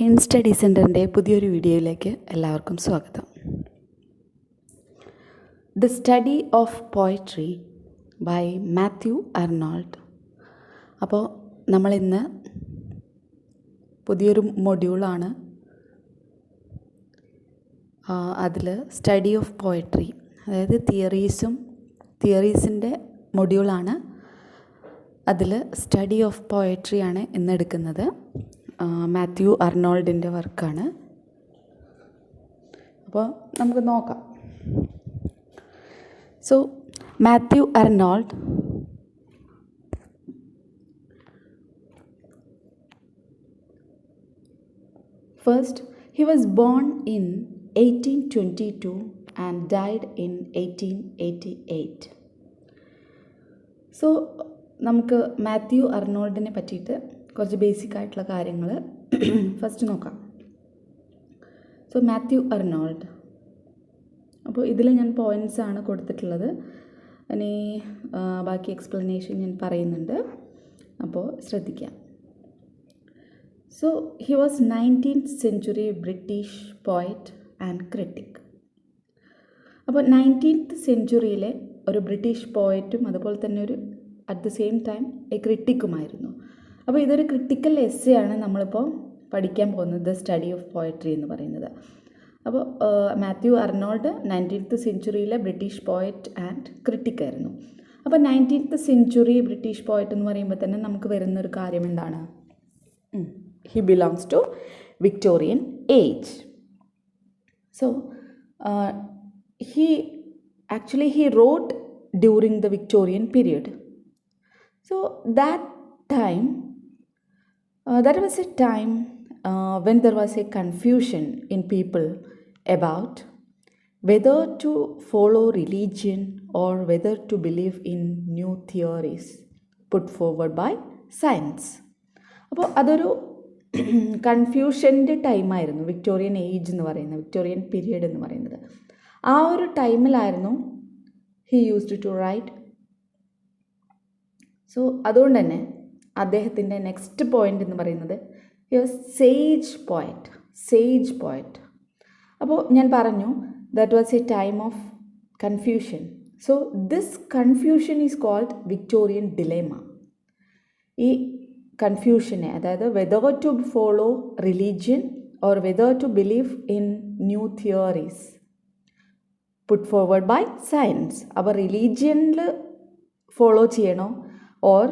In study സെൻറ്ററിൻ്റെ പുതിയൊരു വീഡിയോയിലേക്ക് എല്ലാവർക്കും സ്വാഗതം. The study of poetry by Matthew Arnold. അപ്പോൾ നമ്മളിന്ന് പുതിയൊരു മൊഡ്യൂളാണ്. അതിൽ സ്റ്റഡി ഓഫ് പോയട്രി, അതായത് തിയറീസിൻ്റെ മൊഡ്യൂളാണ്. അതിൽ സ്റ്റഡി ഓഫ് പോയട്രിയാണ് ഇന്നെടുക്കുന്നത്. മാത്യു അർണോൾഡിൻ്റെ വർക്കാണ്. അപ്പോൾ നമുക്ക് നോക്കാം. So Matthew Arnold first, he was born in 1822 and died in 1888. So നമുക്ക് മാത്യു അർണോൾഡിനെ പറ്റിയിട്ട് കുറച്ച് ബേസിക് ആയിട്ടുള്ള കാര്യങ്ങൾ ഫസ്റ്റ് നോക്കാം. സോ മാത്യു അർണോൾഡ്, അപ്പോൾ ഇതിൽ ഞാൻ പോയിൻറ്റ്സ് ആണ് കൊടുത്തിട്ടുള്ളത്. ഇനി ബാക്കി എക്സ്പ്ലനേഷൻ ഞാൻ പറയുന്നുണ്ട്, അപ്പോൾ ശ്രദ്ധിക്കാം. So he was 19th century British poet and critic. അപ്പോൾ 19th centuryയിലെ ഒരു ബ്രിട്ടീഷ് പോയറ്റും അതുപോലെ തന്നെ ഒരു at the same time a ക്രിട്ടിക്കുമായിരുന്നു. അപ്പോൾ ഇതൊരു ക്രിട്ടിക്കൽ എസ്സേ ആണ് നമ്മളിപ്പോൾ പഠിക്കാൻ പോകുന്നത്, ദ സ്റ്റഡി ഓഫ് പോയട്രി എന്ന് പറയുന്നത്. അപ്പോൾ മാത്യു അർണോൾഡ് 19th centuryയിലെ ബ്രിട്ടീഷ് പോയറ്റ് ആൻഡ് ക്രിട്ടിക് ആയിരുന്നു. അപ്പോൾ 19th century ബ്രിട്ടീഷ് പോയറ്റ് എന്ന് പറയുമ്പോൾ തന്നെ നമുക്ക് വരുന്നൊരു കാര്യം എന്താണ്? He belongs to Victorian age. So he wrote during the Victorian period. So that was a time when there was a confusion in people about whether to follow religion or whether to believe in new theories put forward by science. അപ്പോൾ അതൊരു കൺഫ്യൂഷൻ്റെ ടൈമായിരുന്നു Victorian age എന്ന് പറയുന്നത്, Victorian period എന്ന് പറയുന്നത്. ആ ഒരു ടൈമിലായിരുന്നു he used to write. So അതുകൊണ്ട് തന്നെ അദ്ദേഹത്തിൻ്റെ നെക്സ്റ്റ് പോയിൻ്റ് എന്ന് പറയുന്നത് ഹി വാസ് സേജ് പോയറ്റ്. അപ്പോൾ ഞാൻ പറഞ്ഞു that was a time of confusion. So this confusion is called Victorian dilemma. ഈ കൺഫ്യൂഷനെ, അതായത് whether to follow religion or whether to believe in new theories put forward by science. അപ്പോൾ റിലീജിയനിൽ follow ചെയ്യണോ or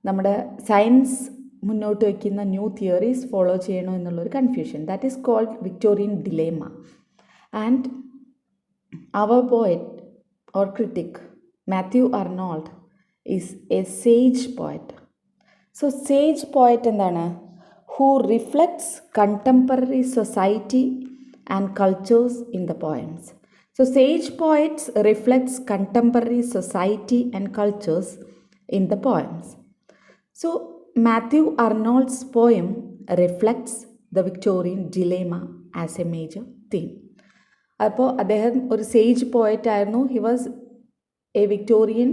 നമ്മുടെ സയൻസ് മുന്നോട്ട് വയ്ക്കുന്ന new theories follow ചെയ്യണോ എന്നുള്ളൊരു കൺഫ്യൂഷൻ, that is called Victorian dilemma. And our poet or critic Matthew Arnold is a sage poet. So sage poet എന്താണ്? Who reflects contemporary society and cultures in the poems. So sage poets reflects contemporary society and cultures in the poems. So Matthew Arnold's poem reflects the Victorian dilemma as a major theme. അപ്പോൾ അദ്ദേഹം ഒരു sage poet ആയിരുന്നു. He was a Victorian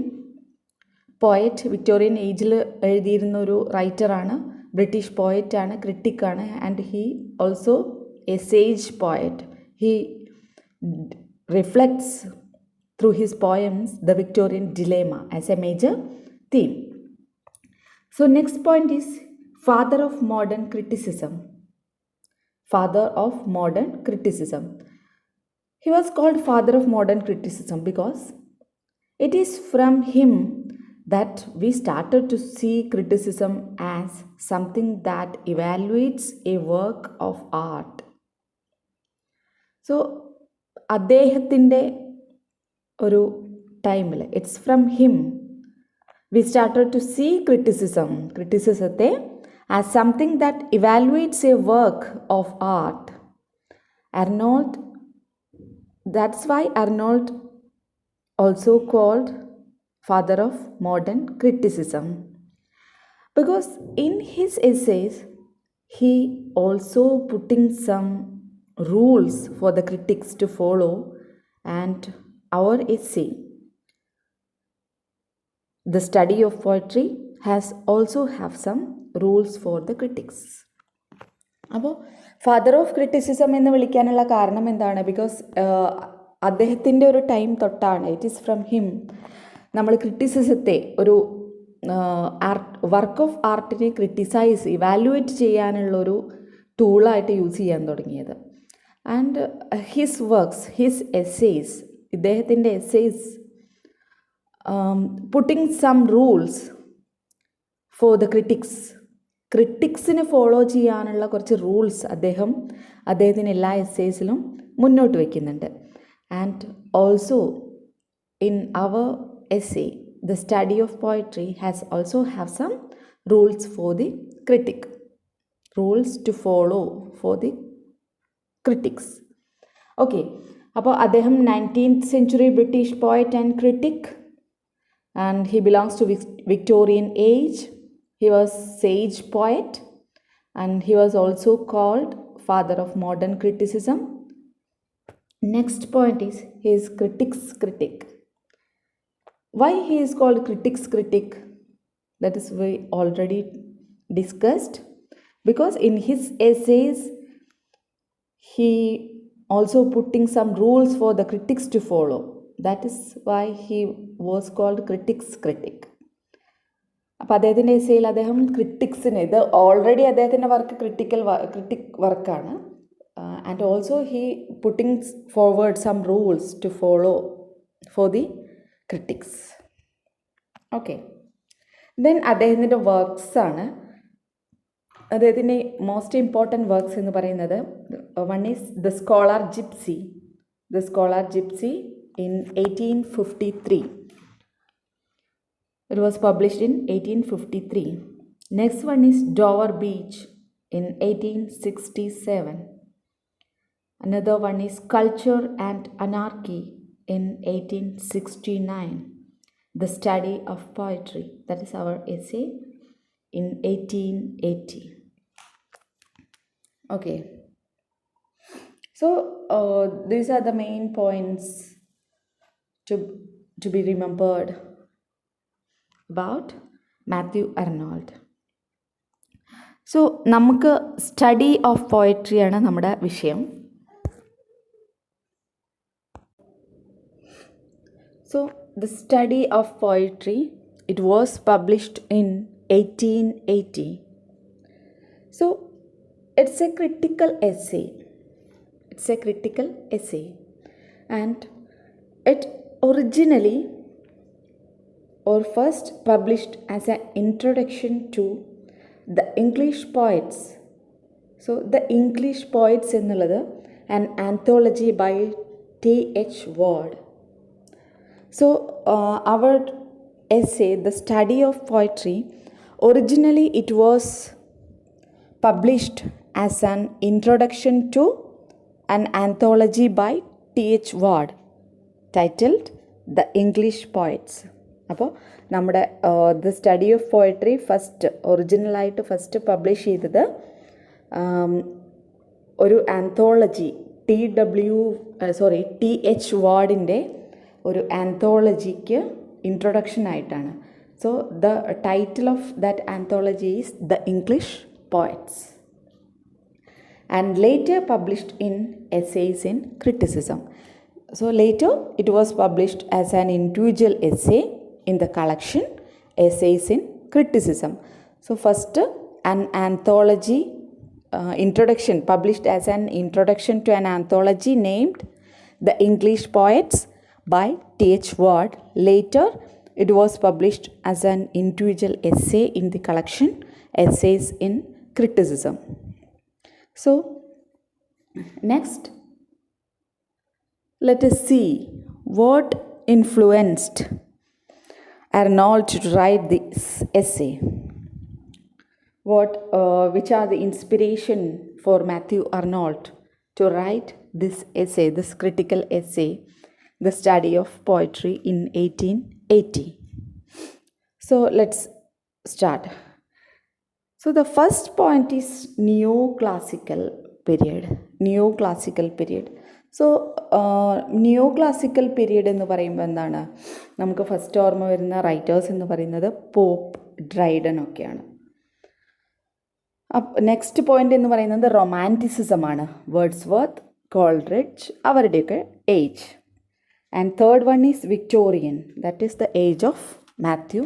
poet, Victorian ഏജിൽ എഴുതിയിരുന്ന ഒരു റൈറ്ററാണ്, British പോയറ്റാണ്, ക്രിട്ടിക്കാണ്. And he also a sage poet. He reflects through his poems the Victorian dilemma as a major theme. So next point is father of modern criticism. He was called father of modern criticism because it is from him that we started to see criticism as something that evaluates a work of art. So അദ്ദേഹത്തിൻ്റെ ഒരു ടൈമിൽ, it's from him we started to see ക്രിറ്റിസിസത്തെ as something that evaluates a work of art. That's why Arnold also called father of modern criticism, because in his essays he also putting some rules for the critics to follow, and our essay, the study of poetry, has also have some rules for the critics. അപ്പോൾ father of criticism എന്ന് വിളിക്കാനുള്ള കാരണം എന്താണ്? Because അദ്ദേഹത്തിൻ്റെ ഒരു time തൊട്ടാണ്, it is from him, നമ്മൾ ക്രിറ്റിസിസത്തെ ഒരു വർക്ക് ഓഫ് ആർട്ടിനെ ക്രിറ്റിസൈസ് ഇവാലുവേറ്റ് ചെയ്യാനുള്ളൊരു ടൂളായിട്ട് യൂസ് ചെയ്യാൻ തുടങ്ങിയത്. And his works, his essays, ഇദ്ദേഹത്തിൻ്റെ essays putting some rules for the ക്രിട്ടിക്സിനെ ഫോളോ ചെയ്യാനുള്ള കുറച്ച് റൂൾസ് അദ്ദേഹത്തിന് എല്ലാ എസ്സേസിലും മുന്നോട്ട് വയ്ക്കുന്നുണ്ട്. And also in our essay, the study of poetry has also have some rules for the critic, rules to follow for the critics. Okay, അപ്പോൾ അദ്ദേഹം 19th century British poet and critic, and he belongs to Victorian age. He was sage poet, and he was also called father of modern criticism. Next point is he is critics critic. Why he is called critics critic? That is we already discussed. Because in his essays he also putting some rules for the critics to follow. That is why he was called critics critic. അപ്പോൾ അദ്ദേഹത്തിൻ്റെ എസ്സേയിൽ അദ്ദേഹം ക്രിട്ടിക്സിന്, ഇത് already അദ്ദേഹത്തിൻ്റെ work critic വർക്കാണ്, and also he putting forward some rules to follow for the critics. Okay, then അദ്ദേഹത്തിൻ്റെ വർക്ക്സാണ്, അദ്ദേഹത്തിൻ്റെ most important works എന്ന് പറയുന്നത്, one is the scholar gypsy in 1853. It was published in 1853. Next one is Dover Beach in 1867. Another one is Culture and Anarchy in 1869. The Study of Poetry, that is our essay, in 1880. Okay, so these are the main points to be remembered about Matthew Arnold. So നമുക്ക് study of പോയട്രിയാണ് നമ്മുടെ വിഷയം. So the study of poetry, it was published in 1880. So it's a critical essay. And it originally or first published as an introduction to the English poets. So the English poets എന്നുള്ളത് an anthology by T.H. Ward. So our essay, the study of poetry, originally it was published as an introduction to an anthology by T.H. Ward titled The English Poets. അപ്പോൾ നമ്മുടെ the study of poetry ഒറിജിനലായിട്ട് first publish ചെയ്തത് ഒരു anthology T.H. വാർഡിൻ്റെ ഒരു ആന്തോളജിക്ക് introduction ആയിട്ടാണ്. So the title of that anthology is the English poets, and later published in essays in criticism. So later it was published as an individual essay in the collection Essays in Criticism. So first an anthology introduction, published as an introduction to an anthology named The English Poets by T.H. Ward. Later it was published as an individual essay in the collection Essays in Criticism. So next, let us see what influenced Arnold to write this essay. Which are the inspiration for Matthew Arnold to write this essay, this critical essay, The Study of Poetry in 1880. So let's start. So the first point is neoclassical period. So new classical period എന്ന് പറയുമ്പോൾ എന്താണ്, നമുക്ക് first ഓർമ്മ വരുന്ന writers എന്ന് പറയുന്നത് pop, Dryden ഒക്കെയാണ്. Next point എന്ന് പറയുന്നത് റൊമാൻറ്റിസിസമാണ്. വേർഡ്സ്വർത്ത്, കോൾറിഡ്ജ് അവരുടെയൊക്കെ age. And third one is Victorian, that is the age of Mathew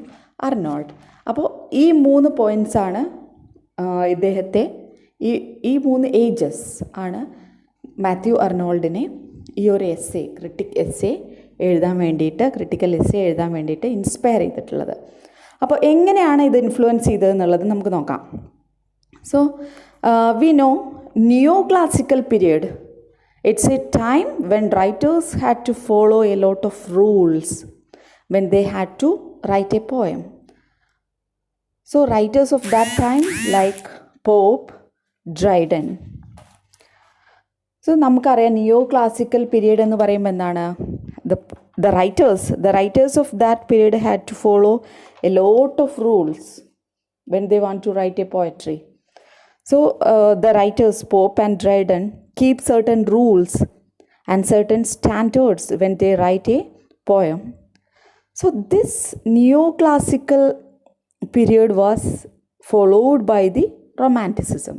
Arnold. അപ്പോൾ ഈ 3 പോയിൻറ്റ്സാണ് ഇദ്ദേഹത്തെ ഈ 3 ഏജസ് ആണ് മാത്യു അർണോൾഡിനെ ഈ ഒരു ക്രിട്ടിക്കൽ എസ്സേ എഴുതാൻ വേണ്ടിയിട്ട് ഇൻസ്പയർ ചെയ്തിട്ടുള്ളത്. അപ്പോൾ എങ്ങനെയാണ് ഇത് ഇൻഫ്ലുവൻസ് ചെയ്തതെന്നുള്ളത് നമുക്ക് നോക്കാം. So, we know neoclassical period. It's a time when writers had to follow a lot of rules when they had to write a poem. So, writers of that time like Pope, Dryden. So, നമുക്കറിയാം neoclassical period എന്ന് പറയുമ്പോൾ എന്താണ്? The writers of that period had to follow a lot of rules when they want to write a poetry. So, the writers Pope and Dryden keep certain rules and certain standards when they write a poem. So, this neoclassical period was followed by the Romanticism.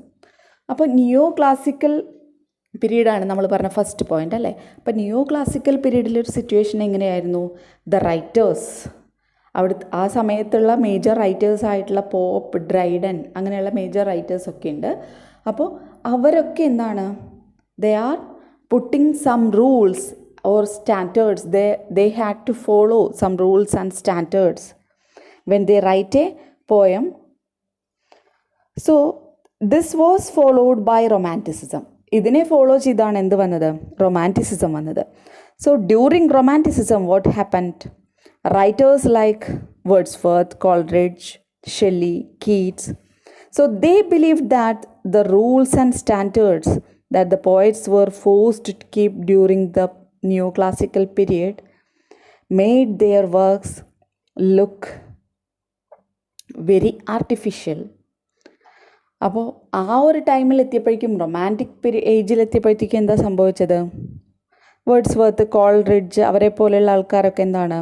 അപ്പോൾ neoclassical പീരീഡാണ് നമ്മൾ പറഞ്ഞ first point അല്ലേ. അപ്പോൾ neoclassical പീരീഡിലൊരു situation എങ്ങനെയായിരുന്നു? The writers, ആ സമയത്തുള്ള major writers ആയിട്ടുള്ള പോപ്പ്, ഡ്രൈഡൻ അങ്ങനെയുള്ള മേജർ റൈറ്റേഴ്സൊക്കെ ഉണ്ട്. അപ്പോൾ അവരൊക്കെ എന്താണ്? They are putting some rules or standards. They had to follow some rules and standards when they write a poem. So this was followed by romanticism. ഇതിനെ ഫോളോ ചെയ്താണ് എന്ത് വന്നത്? റൊമാൻറ്റിസിസം വന്നത്. So during romanticism what happened? Writers like Wordsworth, Coleridge, Shelley, Keats, so they believed that the rules and standards that the poets were forced to keep during the neoclassical period made their works look very artificial. അപ്പോൾ ആ ഒരു ടൈമിലെത്തിയപ്പോഴേക്കും, romantic ഏജിലെത്തിയപ്പോഴത്തേക്കും എന്താ സംഭവിച്ചത്? Wordsworth, Coleridge അവരെ പോലെയുള്ള ആൾക്കാരൊക്കെ എന്താണ്?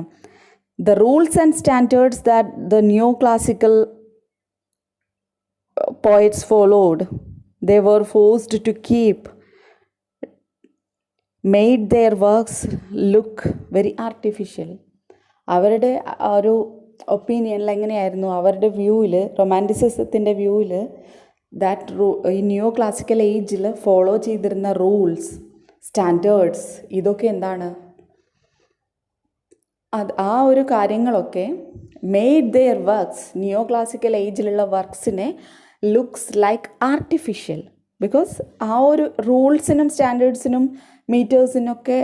The rules and standards that the neoclassical poets followed, they were forced to keep, made their works look very artificial. അവരുടെ ഒരു ഒപ്പീനിയനിൽ എങ്ങനെയായിരുന്നു? അവരുടെ വ്യൂവിൽ, റൊമാൻറ്റിസിസത്തിൻ്റെ വ്യൂവിൽ, ഈ നിയോക്ലാസിക്കൽ ഏജിൽ ഫോളോ ചെയ്തിരുന്ന റൂൾസ്, സ്റ്റാൻഡേർഡ്സ് ഇതൊക്കെ എന്താണ്? ആ ഒരു കാര്യങ്ങളൊക്കെ മെയ്ഡ് ദെയർ വർക്ക്സ്, നിയോക്ലാസിക്കൽ ഏജിലുള്ള വർക്ക്സിനെ ലുക്സ് ലൈക്ക് ആർട്ടിഫിഷ്യൽ. ബിക്കോസ് ആ ഒരു റൂൾസിനും സ്റ്റാൻഡേർഡ്സിനും മീറ്റേഴ്സിനൊക്കെ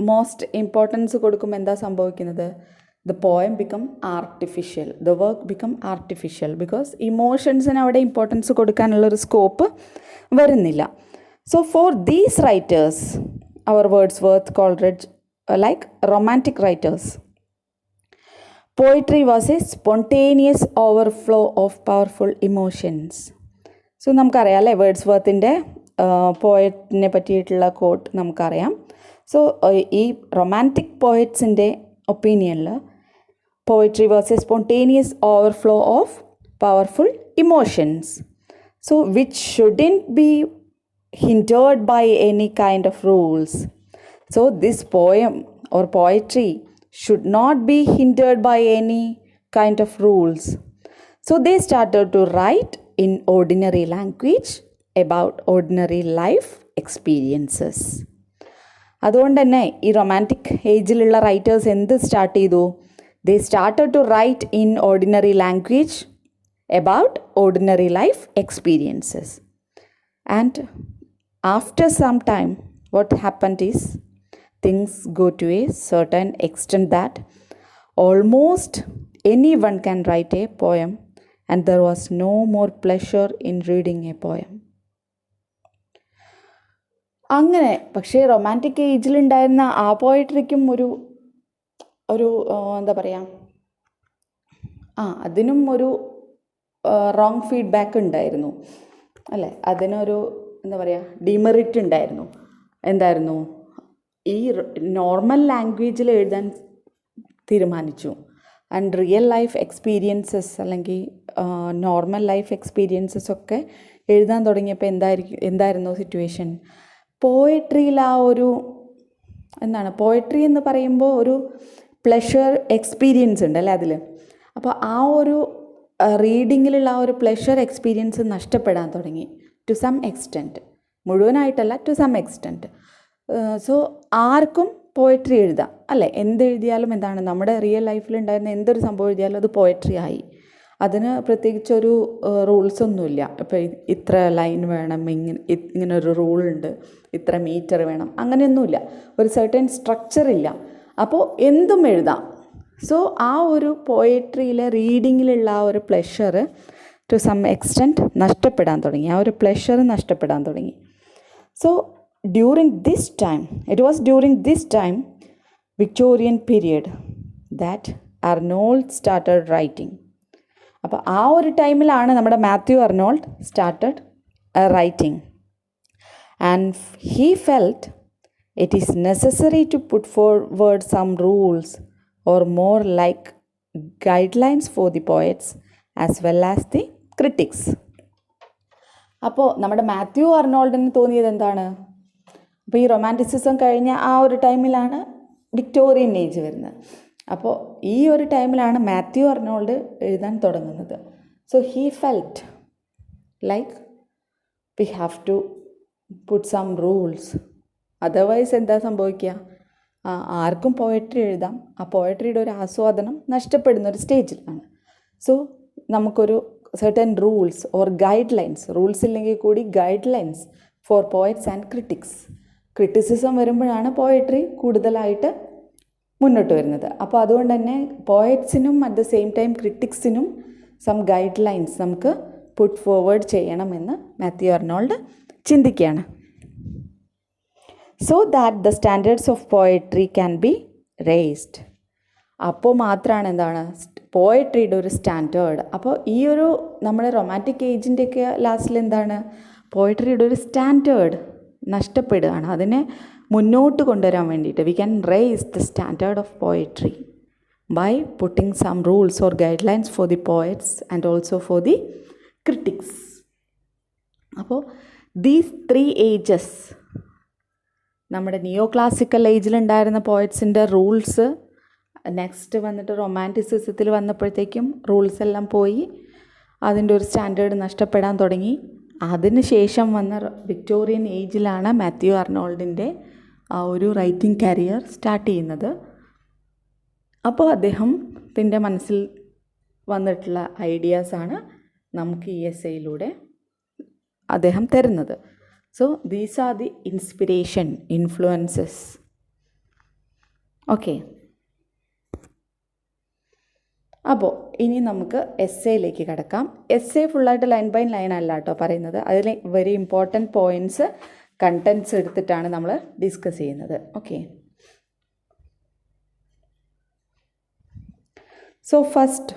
മോസ്റ്റ് ഇമ്പോർട്ടൻസ് കൊടുക്കുമ്പോൾ എന്താ സംഭവിക്കുന്നത്? The poem become artificial, the work become artificial. Because ഇമോഷൻസിന് അവിടെ ഇമ്പോർട്ടൻസ് കൊടുക്കാനുള്ളൊരു സ്കോപ്പ് വരുന്നില്ല. സോ ഫോർ ദീസ് റൈറ്റേഴ്സ്, അവർ Wordsworth, Coleridge, like romantic writers, poetry was a spontaneous overflow of powerful emotions. So നമുക്കറിയാം അല്ലേ, വേർഡ്സ്വർത്തിൻ്റെ പോയറ്റിനെ പറ്റിയിട്ടുള്ള കോട്ട് നമുക്കറിയാം. സോ ഈ റൊമാൻറ്റിക് പോയറ്റ്സിൻ്റെ ഒപ്പീനിയനിൽ poetry was a spontaneous overflow of powerful emotions, so which shouldn't be hindered by any kind of rules. So this poem or poetry should not be hindered by any kind of rules. So they started to write in ordinary language about ordinary life experiences. അതുകൊണ്ട് തന്നെ ഈ romantic ഏജിലുള്ള writers എന്ത് start ചെയ്തു? They started to write in ordinary language about ordinary life experiences. And after some time what happened is things go to a certain extent that almost anyone can write a poem, and there was no more pleasure in reading a poem. അങ്ങനെ പക്ഷേ romantic ഏജിലുണ്ടായിരുന്ന ആ പോയട്രിക്കും ഒരു എന്താ പറയുക, അതിനും ഒരു wrong feedback ഉണ്ടായിരുന്നു അല്ലേ. അതിനൊരു എന്താ പറയുക, ഡിമെറിറ്റ് ഉണ്ടായിരുന്നു. എന്തായിരുന്നു? ഈ നോർമൽ ലാംഗ്വേജിൽ എഴുതാൻ തീരുമാനിച്ചു. ആൻഡ് റിയൽ ലൈഫ് എക്സ്പീരിയൻസസ് അല്ലെങ്കിൽ നോർമൽ ലൈഫ് എക്സ്പീരിയൻസസ് ഒക്കെ എഴുതാൻ തുടങ്ങിയപ്പോൾ എന്തായിരുന്നു സിറ്റുവേഷൻ? പോയട്രിയിൽ ആ ഒരു പോയട്രി എന്ന് പറയുമ്പോൾ ഒരു പ്ലഷർ എക്സ്പീരിയൻസ് ഉണ്ട് അല്ലേ അതിൽ. അപ്പോൾ ആ ഒരു റീഡിങ്ങിലുള്ള ആ ഒരു പ്ലഷർ എക്സ്പീരിയൻസ് നഷ്ടപ്പെടാൻ തുടങ്ങി ടു സം എക്സ്റ്റെൻറ്റ്. മുഴുവനായിട്ടല്ല, ടു സം എക്സ്റ്റെൻറ്റ്. സോ ആർക്കും പോയട്രി എഴുതാം അല്ലേ? എന്തെഴുതിയാലും നമ്മുടെ റിയൽ ലൈഫിലുണ്ടായിരുന്ന എന്തൊരു സംഭവം എഴുതിയാലും അത് പോയട്രി ആയി. അതിന് പ്രത്യേകിച്ചൊരു റൂൾസൊന്നുമില്ല. ഇപ്പോൾ ഇത്ര ലൈൻ വേണം, ഇങ്ങനെ ഒരു റൂളുണ്ട്, ഇത്ര മീറ്റർ വേണം, അങ്ങനെയൊന്നുമില്ല. ഒരു സർട്ടൻ സ്ട്രക്ചറില്ല. അപ്പോൾ എന്തും എഴുതാം. സോ ആ ഒരു പോയട്രിയിലെ റീഡിങ്ങിലുള്ള ആ ഒരു പ്ലഷർ ടു സം എക്സ്റ്റെൻറ്റ് നഷ്ടപ്പെടാൻ തുടങ്ങി. ആ ഒരു പ്ലഷർ നഷ്ടപ്പെടാൻ തുടങ്ങി. So it was during this time, Victorian period, that Arnold started writing. അപ്പോൾ ആ ഒരു ടൈമിലാണ് നമ്മുടെ Matthew Arnold started writing. And he felt it is necessary to put forward some rules or more like guidelines for the poets as well as the critics. അപ്പോൾ നമ്മുടെ മാത്യു അർണോൾഡിന് തോന്നിയത് എന്താണ്? അപ്പോൾ ഈ റൊമാൻറ്റിസിസം കഴിഞ്ഞ ആ ഒരു ടൈമിലാണ് വിക്ടോറിയൻ ഏജ് വരുന്നത്. അപ്പോൾ ഈ ഒരു ടൈമിലാണ് മാത്യു അർണോൾഡ് എഴുതാൻ തുടങ്ങുന്നത്. So he felt like we have to put some rules. Otherwise എന്താ സംഭവിക്കുക? ആർക്കും പോയട്രി എഴുതാം. ആ പോയട്രിയുടെ ഒരു ആസ്വാദനം നഷ്ടപ്പെടുന്ന ഒരു സ്റ്റേജിലാണ്. സോ നമുക്കൊരു certain rules or guidelines, rules ഇല്ലെങ്കിൽ കൂടി guidelines for poets and critics. Criticism വരുമ്പോഴാണ് പോയട്രി കൂടുതലായിട്ട് മുന്നോട്ട് വരുന്നത്. അപ്പോൾ അതുകൊണ്ട് തന്നെ പോയറ്റ്സിനും അറ്റ് ദ സെയിം ടൈം ക്രിട്ടിക്സിനും സം ഗൈഡ് ലൈൻസ് നമുക്ക് പുട്ട് ഫോർവേഡ് ചെയ്യണമെന്ന് മാത്യു അർണോൾഡ് ചിന്തിക്കുകയാണ്. So that the standards of poetry can be raised. അപ്പോൾ മാത്രമാണ് പോയട്രിയുടെ ഒരു സ്റ്റാൻഡേർഡ്. അപ്പോൾ ഈ ഒരു നമ്മുടെ റൊമാൻറ്റിക് ഏജിൻ്റെയൊക്കെ ലാസ്റ്റിൽ പോയട്രിയുടെ ഒരു സ്റ്റാൻഡേർഡ് നഷ്ടപ്പെടുകയാണ്. അതിനെ മുന്നോട്ട് കൊണ്ടുവരാൻ വേണ്ടിയിട്ട് we can raise the standard of poetry by putting some rules or guidelines for the poets and also for the critics. അപ്പോൾ ദീസ് 3 ഏജസ്, നമ്മുടെ നിയോ ക്ലാസിക്കൽ ഏജിലുണ്ടായിരുന്ന പോയറ്റ്സിൻ്റെ റൂൾസ്, നെക്സ്റ്റ് വന്നിട്ട് റൊമാൻറ്റിസിസത്തിൽ വന്നപ്പോഴത്തേക്കും റൂൾസ് എല്ലാം പോയി, അതിൻ്റെ ഒരു സ്റ്റാൻഡേർഡ് നഷ്ടപ്പെടാൻ തുടങ്ങി. അതിന് ശേഷം വന്ന വിക്ടോറിയൻ ഏജിലാണ് മാത്യു അർണോൾഡിൻ്റെ ആ ഒരു റൈറ്റിംഗ് കരിയർ സ്റ്റാർട്ട് ചെയ്യുന്നത്. അപ്പോൾ അദ്ദേഹത്തിൻ്റെ മനസ്സിൽ വന്നിട്ടുള്ള ഐഡിയാസാണ് നമുക്ക് ഈ എസ്സേയിലൂടെ അദ്ദേഹം തരുന്നത്. So these are the inspiration, influences. Okay, അപ്പോൾ ഇനി നമുക്ക് എസ്സേയിലേക്ക് കിടക്കാം. എസ്സേ ഫുള്ളായിട്ട് ലൈൻ ബൈ ലൈൻ അല്ല കേട്ടോ പറയുന്നത്. അതിൽ വെരി ഇമ്പോർട്ടൻറ്റ് പോയിൻറ്റ്സ്, കണ്ടൻറ്റ്സ് എടുത്തിട്ടാണ് നമ്മൾ ഡിസ്കസ് ചെയ്യുന്നത്. Okay, so first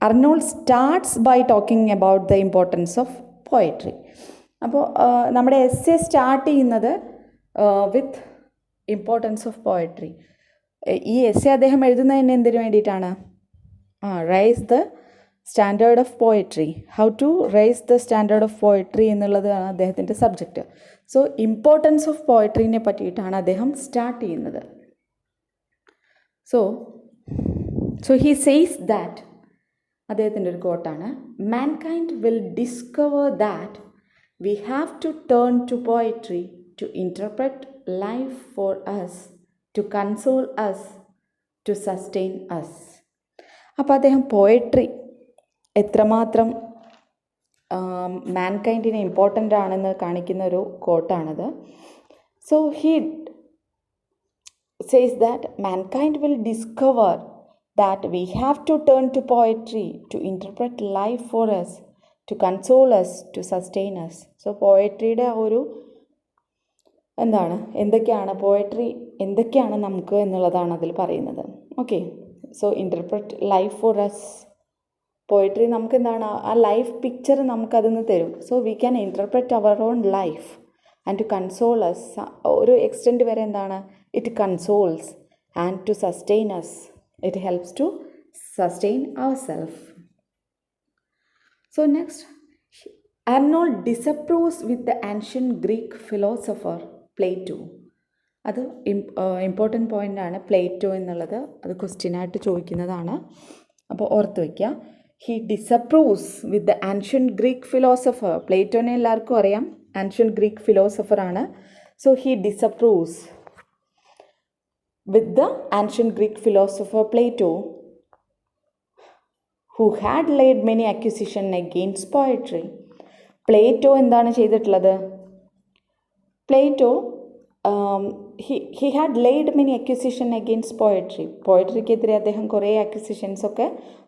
Arnold starts by talking about the importance of poetry. അപ്പോൾ നമ്മുടെ എസ്സേ സ്റ്റാർട്ട് ചെയ്യുന്നത് വിത്ത് ഇമ്പോർട്ടൻസ് ഓഫ് പോയട്രി. ഈ എസ്സേ അദ്ദേഹം എഴുതുന്നതിന് എന്തിനു വേണ്ടിയിട്ടാണ്? Raise the standard of poetry. How to raise the standard of poetry എന്നുള്ളതാണ് അദ്ദേഹത്തിൻ്റെ സബ്ജക്റ്റ്. സോ ഇമ്പോർട്ടൻസ് ഓഫ് പോയട്രീനെ പറ്റിയിട്ടാണ് അദ്ദേഹം സ്റ്റാർട്ട് ചെയ്യുന്നത്. സോ ഹി സേസ് ദാറ്റ്, അദ്ദേഹത്തിൻ്റെ ഒരു കോട്ടാണ്, mankind will discover that we have to turn to poetry to interpret life for us, to console us, to sustain us. അപ്പോൾ അദ്ദേഹം പോയട്രി എത്രമാത്രം മാൻകൈൻഡിന് ഇമ്പോർട്ടൻ്റ് ആണെന്ന് കാണിക്കുന്ന ഒരു കോട്ടാണത്. So he says that mankind will discover that we have to turn to poetry to interpret life for us, to console us, to sustain us. So പോയട്രിയുടെ ആ ഒരു പോയട്രി എന്തൊക്കെയാണ് നമുക്ക് എന്നുള്ളതാണ് അതിൽ പറയുന്നത്. Okay, so interpret life for us. Poetry നമുക്ക് ആ ലൈഫ് പിക്ചർ നമുക്കതിൽ നിന്ന് തരും. So we can interpret our own life and to console us. ഒരു എക്സ്റ്റെൻറ്റ് വരെ it consoles. And to sustain us, it helps to sustain our self. So next Arnold disapproves with the ancient Greek philosopher Plato. അത് important പോയിൻ്റാണ് Plato എന്നുള്ളത്. അത് ക്വസ്റ്റ്യനായിട്ട് ചോദിക്കുന്നതാണ്. അപ്പോൾ ഓർത്ത് വയ്ക്കുക. He disapproves with the ancient Greek philosopher. പ്ലേറ്റോനെ എല്ലാവർക്കും അറിയാം, ആൻഷ്യൻറ്റ് ഗ്രീക്ക് ഫിലോസഫറാണ്. So he disapproves with the ancient Greek philosopher Plato, who had laid many accusations against poetry. Plato എന്താണ് ചെയ്തിട്ടുള്ളത്? Plato he had laid many accusations against poetry. പോയട്രിക്കെതിരെ അദ്ദേഹം കുറേ അക്യൂസിഷൻസ് ഒക്കെ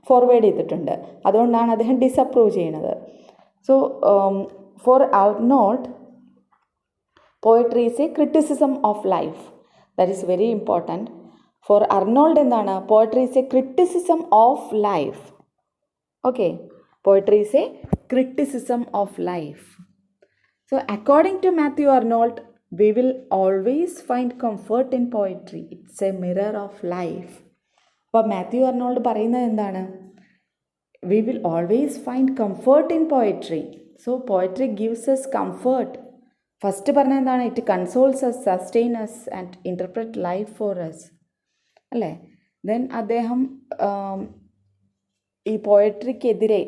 forward ചെയ്തിട്ടുണ്ട്. അതുകൊണ്ടാണ് അദ്ദേഹം ഡിസപ്രൂവ് ചെയ്യുന്നത്. So for Arnold, poetry is a criticism of life. That is very important. For Arnold എന്താണ്? Poetry is a criticism of life. Okay, poetry is a criticism of life. So according to Matthew Arnold, we will always find comfort in poetry. It's a mirror of life. അപ്പോൾ Matthew Arnold പറയുന്നത് എന്താണ്? We will always find comfort in poetry. So poetry gives us comfort. First പറഞ്ഞത് എന്താണ്? It consoles us, sustain us and interpret life for us. അല്ലേ? Then അദ്ദേഹം ഈ പോയട്രിക്കെതിരെ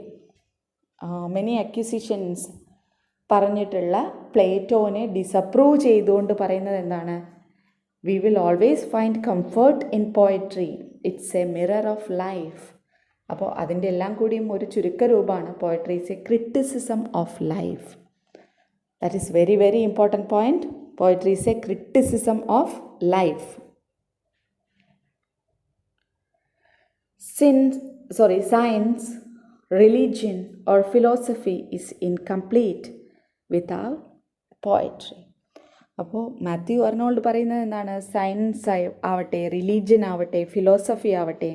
many അക്യൂസിഷൻസ് പറഞ്ഞിട്ടുള്ള പ്ലേറ്റോനെ disapprove ചെയ്തുകൊണ്ട് പറയുന്നത് എന്താണ്? We will always find comfort in poetry. It's a mirror of life. അപ്പോൾ അതിൻ്റെ എല്ലാം കൂടിയും ഒരു ചുരുക്കരൂപമാണ് poetry is a criticism of life. That is very very important point. Poetry is a criticism of life. Science, religion or philosophy is incomplete without poetry. അപ്പോൾ Matthew Arnold പറയുന്നത് എന്താണ്? Science ആവട്ടെ, റിലീജിയൻ ആവട്ടെ, ഫിലോസഫി ആവട്ടെ,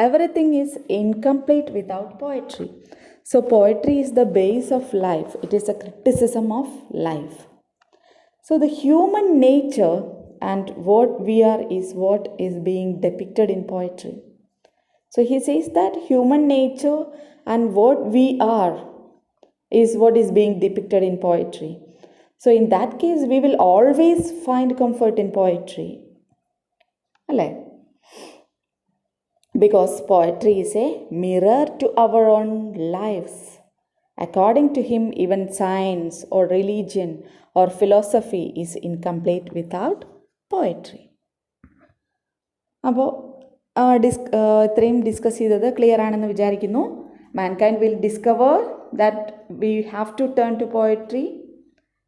everything is incomplete without poetry. So poetry is the base of life. It is a criticism of life. So the human nature and what we are is what is being depicted in poetry. So he says that human nature and what we are is what is being depicted in poetry. So in that case, we will always find comfort in poetry. Because poetry is a mirror to our own lives. According to him, even science or religion or philosophy is incomplete without poetry. അപ്പോൾ ഇത്രയും discuss ചെയ്തത് clear ആണെന്ന് വിചാരിക്കുന്നു. Mankind will discover that we have to turn to poetry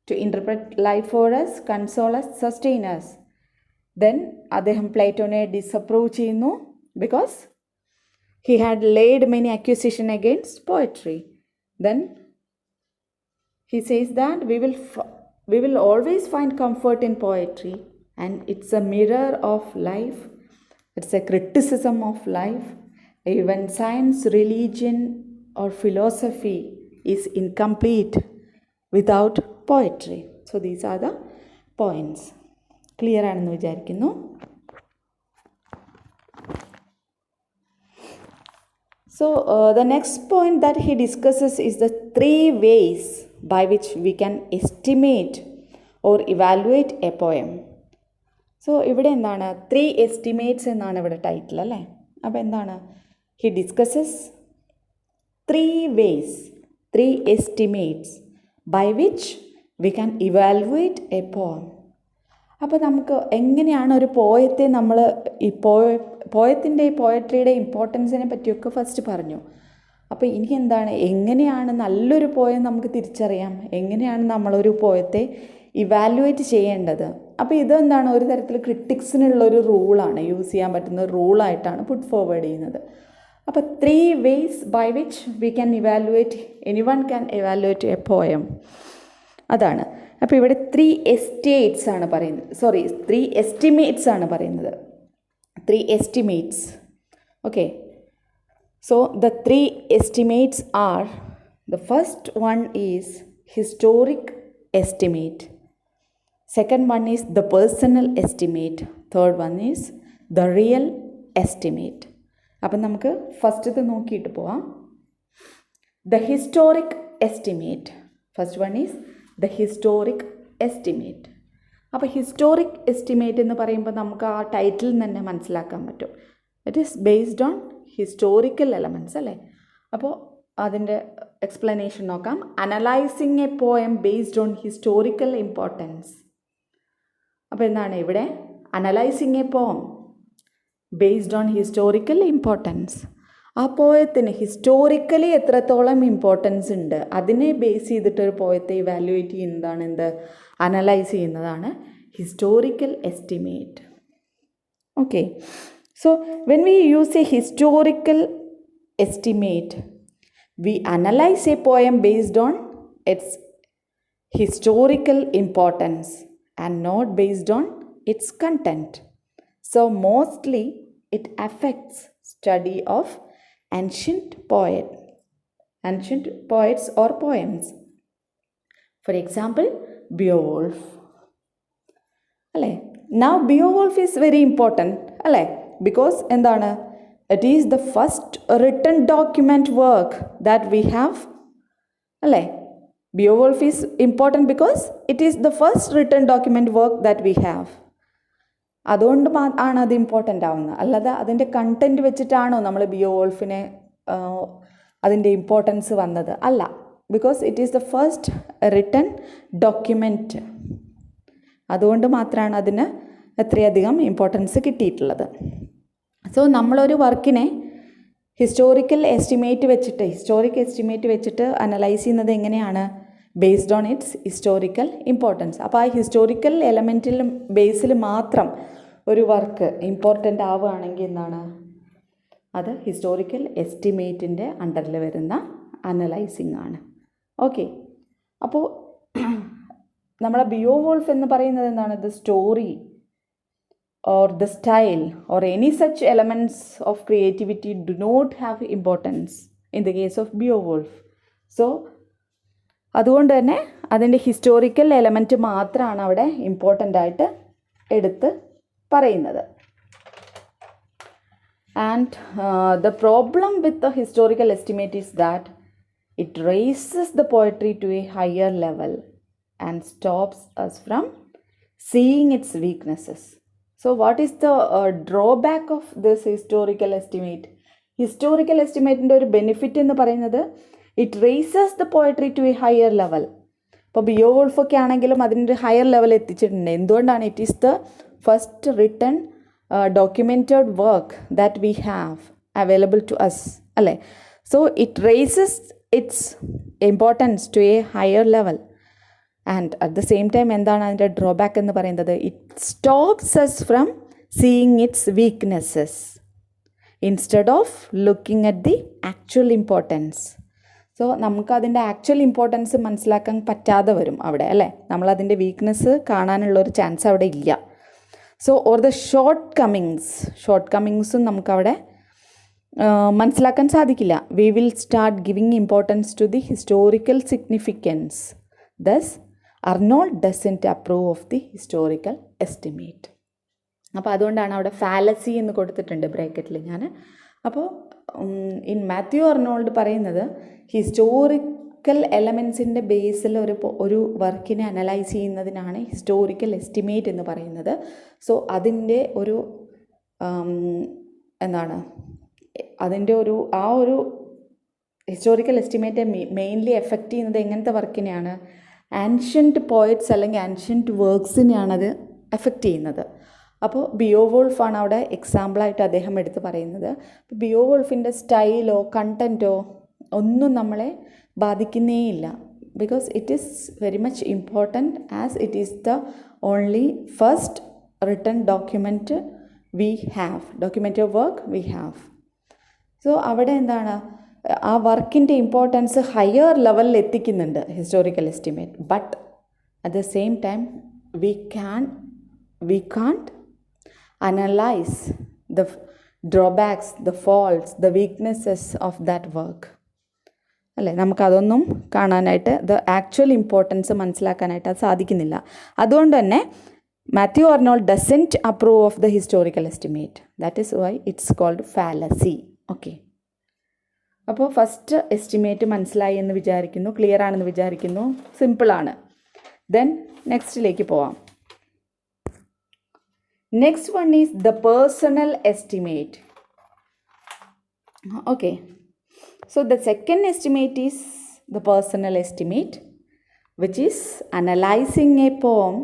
to interpret life for us, console us, sustain us. Then അദ്ദേഹം പ്ലേറ്റോനെ disapprove ചെയ്യുന്നു because he had laid many accusation against poetry. Then he says that we will always find comfort in poetry and it's a mirror of life. It's a criticism of life. Even science, religion or philosophy is incomplete without poetry. So these are the points. Clear ആണെന്ന് വിചാരിക്കുന്നു. So the next point that he discusses is the 3 ways by which we can estimate or evaluate a poem. So ഇവിടെ എന്താണ്? 3 estimates എന്നാണ് ഇവിടെ title അല്ലേ. അപ്പോൾ എന്താണ്? He discusses 3 ways, 3 estimates by which we can evaluate a poem. അപ്പോൾ നമുക്ക് എങ്ങനെയാണ് ഒരു പോയത്തെ നമ്മൾ ഈ പോയട്രിയുടെ ഇമ്പോർട്ടൻസിനെ പറ്റിയൊക്കെ ഫസ്റ്റ് പറഞ്ഞു. അപ്പോൾ ഇനി എന്താണ്? എങ്ങനെയാണ് നല്ലൊരു പോയം നമുക്ക് തിരിച്ചറിയാം? എങ്ങനെയാണ് നമ്മളൊരു പോയത്തെ ഇവാലുവേറ്റ് ചെയ്യേണ്ടത്? അപ്പോൾ ഇതെന്താണ്? ഒരു തരത്തിൽ ക്രിട്ടിക്സിനുള്ളൊരു റൂളാണ്, യൂസ് ചെയ്യാൻ പറ്റുന്ന റൂളായിട്ടാണ് പുട്ട് ഫോർവേഡ് ചെയ്യുന്നത്. അപ്പോൾ 3 ways by which we can evaluate, anyone can evaluate a poem. അതാണ്. അപ്പോൾ ഇവിടെ 3 estimates ആണ് പറയുന്നത്. 3 estimates ആണ് പറയുന്നത്. 3 estimates. Okay. So the 3 estimates are, the first one is historic estimate. Second one is the personal estimate. Third one is the real estimate. അപ്പം നമുക്ക് ഫസ്റ്റത്തെ നോക്കിയിട്ട് പോവാം. The historic estimate. First one is the historic estimate. അപ്പോൾ historic estimate എന്ന് പറയുമ്പോൾ നമുക്ക് ആ ടൈറ്റിൽ തന്നെ മനസ്സിലാക്കാൻ പറ്റും. It is based on historical elements അല്ലേ. അപ്പോൾ അതിൻ്റെ എക്സ്പ്ലനേഷൻ നോക്കാം. Analysing A poem based on historical importance. അപ്പോൾ എന്താണ് ഇവിടെ അനലൈസിങ് എ പോം ബേസ്ഡ് ഓൺ ഹിസ്റ്റോറിക്കൽ ഇമ്പോർട്ടൻസ്. ആ പോയത്തിന് ഹിസ്റ്റോറിക്കലി എത്രത്തോളം ഇമ്പോർട്ടൻസ് ഉണ്ട് അതിനെ ബേസ് ചെയ്തിട്ടൊരു പോയത്തെ ഇവാലുവേറ്റ് ചെയ്യുന്നതാണ് എന്ത്, അനലൈസ് ചെയ്യുന്നതാണ് historical estimate. Okay, so when we use A historical estimate we analyze a poem based on its historical importance and not based on its content. So mostly it affects study of ancient poets or poems. For example, Beowulf. Now Beowulf is very important because endana it is the first written document work that we have. Beowulf is important because it is the first written document work that we have. അതുകൊണ്ട് ആണ് അത് important ആവുന്നത്. അല്ലാതെ അതിൻ്റെ content വെച്ചിട്ടാണോ നമ്മൾ ബിയോവോൾഫിനെ അതിൻ്റെ importance വന്നത്? അല്ല, because it is the first written document. അതുകൊണ്ട് മാത്രമാണ് അതിന് എത്രയധികം ഇമ്പോർട്ടൻസ് കിട്ടിയിട്ടുള്ളത്. സോ നമ്മളൊരു വർക്കിനെ ഹിസ്റ്റോറിക് എസ്റ്റിമേറ്റ് വെച്ചിട്ട് അനലൈസ് ചെയ്യുന്നത് എങ്ങനെയാണ്? Based on its historical importance. അപ്പോൾ ആ ഹിസ്റ്റോറിക്കൽ എലമെൻറ്റിൽ ബേസിൽ മാത്രം ഒരു വർക്ക് ഇമ്പോർട്ടൻ്റ് ആവുകയാണെങ്കിൽ എന്താണ്, അത് ഹിസ്റ്റോറിക്കൽ എസ്റ്റിമേറ്റിൻ്റെ അണ്ടറിൽ വരുന്ന അനലൈസിങ് ആണ്. ഓക്കെ, അപ്പോൾ നമ്മളെ ബിയോവോൾഫ് എന്ന് പറയുന്നത് എന്താണ്? The story or the style or any such elements of creativity do not have importance in the case of Beowulf. So അതുകൊണ്ട് തന്നെ അതിൻ്റെ ഹിസ്റ്റോറിക്കൽ എലമെൻറ്റ് മാത്രമാണ് അവിടെ ഇമ്പോർട്ടൻ്റ് ആയിട്ട് എടുത്ത് പറയുന്നത്. And the problem with the historical estimate is that it raises the poetry to a higher level and stops us from seeing its weaknesses. So what is the drawback of this historical estimate? Historical estimate-ൻ്റെ ഒരു benefit എന്ന് പറയുന്നത് it raises the poetry to a higher level. ഇപ്പോൾ ബിയോവോൾഫൊക്കെ ആണെങ്കിലും അതിൻ്റെ higher level എത്തിച്ചിട്ടുണ്ട്. എന്തുകൊണ്ടാണ്? It is the first written documented work that we have available to us അല്ലേ. So it raises its importance to a higher level. And at the same time എന്താണ് അതിൻ്റെ drawback എന്ന് പറയുന്നത്? It stops us from seeing its weaknesses instead of looking at the actual importance. So നമുക്കതിൻ്റെ actual importance മനസ്സിലാക്കാൻ പറ്റാതെ വരും അവിടെ അല്ലേ. നമ്മളതിൻ്റെ വീക്ക്നെസ് കാണാനുള്ളൊരു ചാൻസ് അവിടെ ഇല്ല. സോ ഓർ ദ ഷോർട്ട് കമ്മിങ്സും നമുക്കവിടെ മനസ്സിലാക്കാൻ സാധിക്കില്ല. We will start giving importance to the historical significance. Thus Arnold doesn't approve of the historical estimate. അപ്പോൾ അതുകൊണ്ടാണ് അവിടെ ഫാലസി എന്ന് കൊടുത്തിട്ടുണ്ട് ബ്രാക്കറ്റിൽ ഞാൻ. അപ്പോൾ ഇൻ മാത്യു അർണോൾഡ് പറയുന്നത് ഹിസ്റ്റോറിക്കൽ എലമെൻസിൻ്റെ ബേസിൽ ഒരു വർക്കിനെ അനലൈസ് ചെയ്യുന്നതിനാണ് ഹിസ്റ്റോറിക്കൽ എസ്റ്റിമേറ്റ് എന്ന് പറയുന്നത്. സോ അതിൻ്റെ ഒരു അതിൻ്റെ ഒരു ഹിസ്റ്റോറിക്കൽ എസ്റ്റിമേറ്റ് മെയിൻലി എഫക്റ്റ് ചെയ്യുന്നത് എങ്ങനത്തെ വർക്കിനെയാണ്? ആൻഷ്യൻറ്റ് പോയറ്റ്സ് അല്ലെങ്കിൽ ആൻഷ്യൻറ്റ് വർക്ക്സിനെയാണത് എഫക്റ്റ് ചെയ്യുന്നത്. അപ്പോൾ ബിയോവോൾഫാണ് അവിടെ എക്സാമ്പിളായിട്ട് അദ്ദേഹം എടുത്ത് പറയുന്നത്. ബിയോവോൾഫിൻ്റെ സ്റ്റൈലോ കണ്ടൻറ്റോ ഒന്നും നമ്മളെ ബാധിക്കുന്നേയില്ല. Because it is very much important as it is the only first written document of work we have. So അവിടെ എന്താണ്, ആ വർക്കിൻ്റെ ഇമ്പോർട്ടൻസ് ഹയർ ലെവലിൽ എത്തിക്കുന്നുണ്ട് historical estimate. But at the same time we can't analyse the drawbacks, the faults, the weaknesses of that work അല്ലേ. നമുക്കതൊന്നും കാണാനായിട്ട് the actual importance മനസ്സിലാക്കാനായിട്ട് അത് സാധിക്കുന്നില്ല. അതുകൊണ്ട് തന്നെ Matthew Arnold doesn't approve of the historical estimate. That is why it's called fallacy. Okay, അപ്പോൾ first estimate മനസ്സിലായി എന്ന് വിചാരിക്കുന്നു, ക്ലിയർ ആണെന്ന് വിചാരിക്കുന്നു, സിമ്പിളാണ്. ദെൻ നെക്സ്റ്റിലേക്ക് പോവാം. Next one is the personal estimate. Okay, so the second estimate is the personal estimate, which is analyzing a poem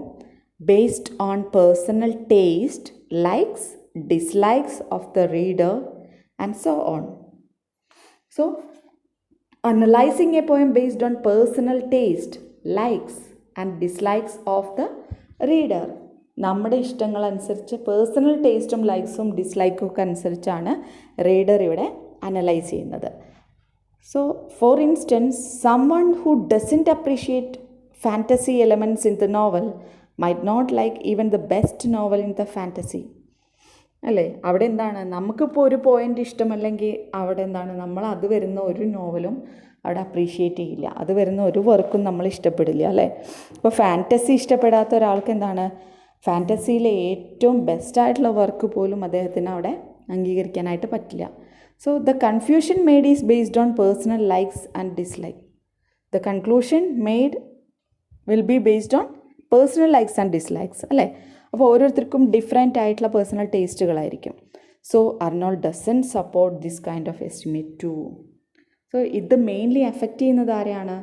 based on personal taste, likes, dislikes of the reader, and so on. So analyzing a poem based on personal taste, likes, and dislikes of the reader. നമ്മുടെ ഇഷ്ടങ്ങളനുസരിച്ച് personal ടേസ്റ്റും ലൈക്സും ഡിസ്ലൈക്കും ഒക്കെ അനുസരിച്ചാണ് reader ഇവിടെ analyse ചെയ്യുന്നത്. So, for instance, someone who doesn't appreciate fantasy elements in the novel might not like even the best novel in the fantasy. അല്ലേ? അവിടെ എന്താണ്, നമുക്കിപ്പോൾ ഒരു പോയിൻ്റ് ഇഷ്ടമല്ലെങ്കിൽ അവിടെ എന്താണ്, നമ്മൾ അത് വരുന്ന ഒരു നോവലും അവിടെ അപ്രീഷിയേറ്റ് ചെയ്യില്ല, അത് വരുന്ന ഒരു വർക്കും നമ്മൾ ഇഷ്ടപ്പെടില്ല, അല്ലേ? ഇപ്പോൾ ഫാൻറ്റസി ഇഷ്ടപ്പെടാത്ത ഒരാൾക്ക് എന്താണ്, ഫാൻറ്റസിയിലെ ഏറ്റവും ബെസ്റ്റായിട്ടുള്ള വർക്ക് പോലും അദ്ദേഹത്തിന് അവിടെ അംഗീകരിക്കാനായിട്ട് പറ്റില്ല. So the confusion made is based on personal likes and dislikes. The conclusion made will be based on personal likes and dislikes, അല്ലേ? അപ്പോൾ ഓരോരുത്തർക്കും ഡിഫറെൻ്റ് ആയിട്ടുള്ള പേഴ്സണൽ ടേസ്റ്റുകളായിരിക്കും. So Arnold doesn't support this kind of estimate too. So ഇത് mainly affect ചെയ്യുന്നത് ആരെയാണ്?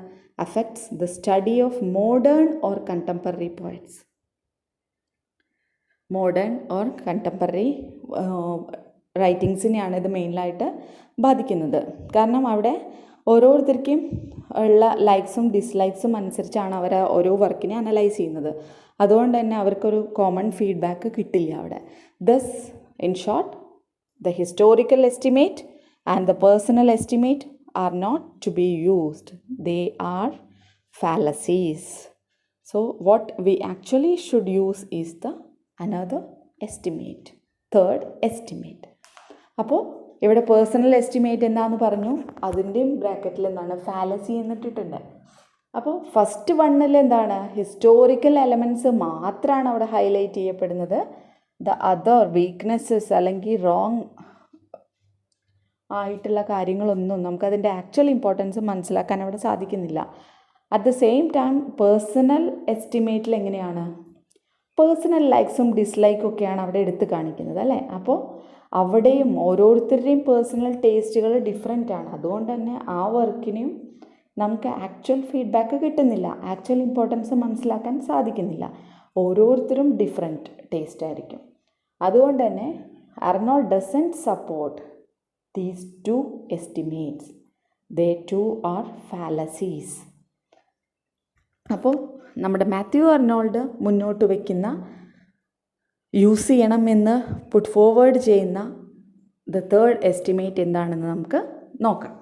Affects the study of modern or contemporary poets. Modern or contemporary റൈറ്റിങ്സിനെയാണ് ഇത് മെയിനായിട്ട് ബാധിക്കുന്നത്. കാരണം അവിടെ ഓരോരുത്തർക്കും ഉള്ള ലൈക്സും ഡിസ്ലൈക്സും അനുസരിച്ചാണ് അവർ ഓരോ വർക്കിനെ അനലൈസ് ചെയ്യുന്നത്. അതുകൊണ്ട് തന്നെ അവർക്കൊരു കോമൺ ഫീഡ്ബാക്ക് കിട്ടില്ല അവിടെ. Thus in short, the historical estimate and the personal estimate are not to be used. They are fallacies. So what we actually should use is the another estimate, third estimate. അപ്പോൾ ഇവിടെ personal estimate എന്താണെന്ന് പറഞ്ഞു, അതിൻ്റെയും ബ്രാക്കറ്റിൽ എന്താണ്, fallacy എന്നിട്ടിട്ടുണ്ട്. അപ്പോൾ first വണ്ണിൽ എന്താണ്, ഹിസ്റ്റോറിക്കൽ എലമെൻറ്റ്സ് മാത്രമാണ് അവിടെ ഹൈലൈറ്റ് ചെയ്യപ്പെടുന്നത്. ദ അതർ വീക്ക്നെസ്സസ് അല്ലെങ്കിൽ റോങ് ആയിട്ടുള്ള കാര്യങ്ങളൊന്നും നമുക്കതിൻ്റെ ആക്ച്വൽ ഇമ്പോർട്ടൻസ് മനസ്സിലാക്കാൻ അവിടെ സാധിക്കുന്നില്ല. At the same time personal എസ്റ്റിമേറ്റിൽ എങ്ങനെയാണ്, പേഴ്സണൽ ലൈക്സും ഡിസ്ലൈക്കും ഒക്കെയാണ് അവിടെ എടുത്ത് കാണിക്കുന്നത്, അല്ലേ? അപ്പോൾ അവിടെയും ഓരോരുത്തരുടെയും പേഴ്സണൽ ടേസ്റ്റുകൾ ഡിഫറെൻ്റ് ആണ്. അതുകൊണ്ട് തന്നെ ആ വർക്കിനെയും നമുക്ക് ആക്ച്വൽ ഫീഡ്ബാക്ക് കിട്ടുന്നില്ല, ആക്ച്വൽ ഇമ്പോർട്ടൻസ് മനസ്സിലാക്കാൻ സാധിക്കുന്നില്ല. ഓരോരുത്തരും ഡിഫറെൻറ്റ് ടേസ്റ്റ് ആയിരിക്കും. അതുകൊണ്ട് തന്നെ Arnold doesn't support these two estimates. They two are fallacies. അപ്പോൾ നമ്മുടെ മാത്യു അർണോൾഡ് മുന്നോട്ട് വയ്ക്കുന്ന, യൂസ് ചെയ്യണമെന്ന് പുട്ട് ഫോർവേഡ് ചെയ്യുന്ന ദ തേർഡ് എസ്റ്റിമേറ്റ് എന്താണെന്ന് നമുക്ക് നോക്കാം.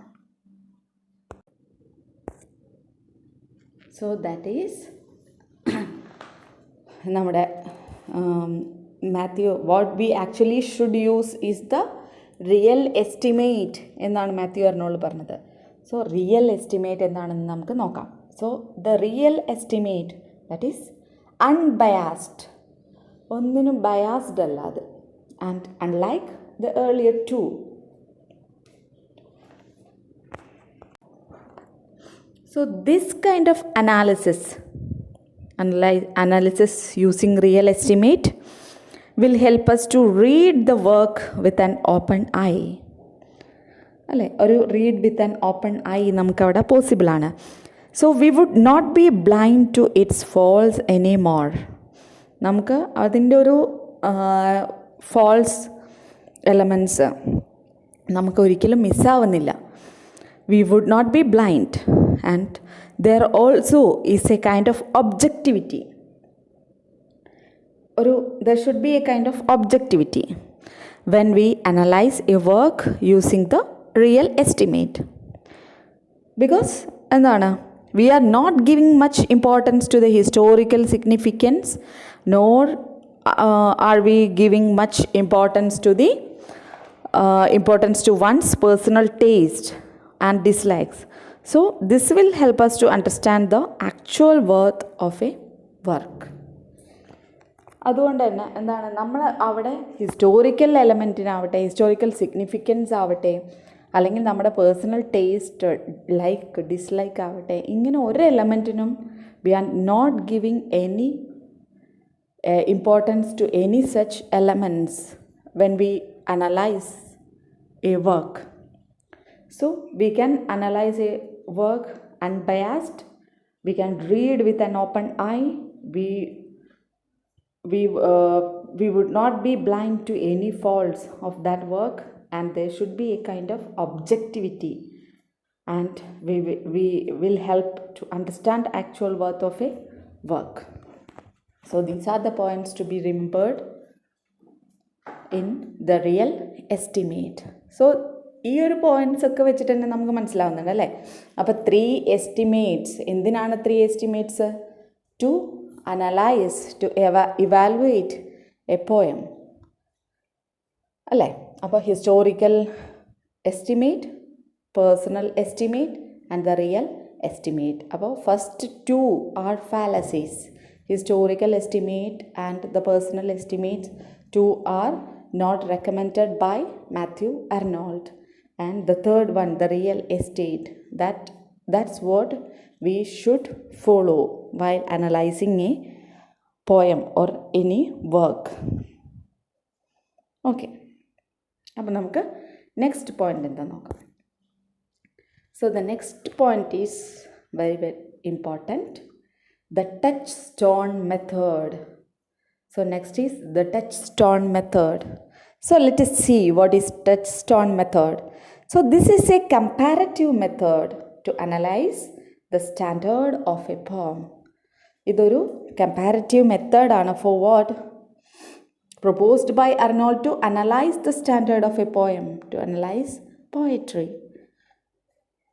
സോ ദാറ്റ് ഈസ് നമ്മുടെ Matthew, what we actually should use is the real estimate എന്നാണ് മാത്യു അർണോൾഡ് പറഞ്ഞത്. സോ റിയൽ എസ്റ്റിമേറ്റ് എന്താണെന്ന് നമുക്ക് നോക്കാം. So the real estimate that is unbiased, ഒന്നിനും ബയാസ്ഡ് അല്ല അത്. And unlike the earlier two. So this kind of analysis using real estimate will help us to read the work with an open eye. അല്ലേ, ഒരു read with an open eye നമുക്കവിടെ possible ആണ്. So we would not be blind to its faults any more. നമുക്ക് അതിൻ്റെ ഒരു false elements നമുക്ക് ഒരിക്കലും മിസ്സാവുന്നില്ല. We would not be blind, and there also is a kind of objectivity. There should be a kind of objectivity when we analyze a work using the real estimate. Because we are not giving much importance to the historical significance, nor are we giving much importance to one's personal taste and dislikes. So this will help us to understand the actual worth of a work. അതുകൊണ്ട് തന്നെ നമ്മൾ അവിടെ historical എലമെൻറ്റിനാവട്ടെ, historical significance ആവട്ടെ, അല്ലെങ്കിൽ നമ്മുടെ personal taste, like dislike ആവട്ടെ, ഇങ്ങനെ ഒരു എലമെൻറ്റിനും we are not giving any importance to any such elements when we analyze a work. So we can analyze a work unbiased, we can read with an open eye, we would not be blind to any faults of that work, and there should be a kind of objectivity, and we will help to understand actual worth of a work. So these are the points to be remembered in the real estimate. So ഈ ഒരു points ഒക്കെ വെച്ചിട്ട് തന്നെ നമുക്ക് മനസ്സിലാവുന്നുണ്ട് അല്ലേ. അപ്പോൾ 3 estimates, എന്തിനാണ് 3 estimates? To analyse, to evaluate a poem അല്ലേ. അപ്പോൾ historical estimate, personal estimate and the real estimate. അപ്പോൾ first 2 are fallacies. Historical estimate and the personal estimates 2 are not recommended by Matthew Arnold. And the third one, the real estate, that's what we should follow while analyzing a poem or any work. Okay, അപ്പോൾ നമുക്ക് next point എന്താ നോക്കാം. So the next point is very, very important. The touchstone method. So next is the touchstone method. So let us see what is touchstone method. So this is a comparative method to analyze the standard of a poem. ഇതൊരു comparative method ആണ് for what? Proposed by Arnold to analyze the standard of a poem, to analyze poetry.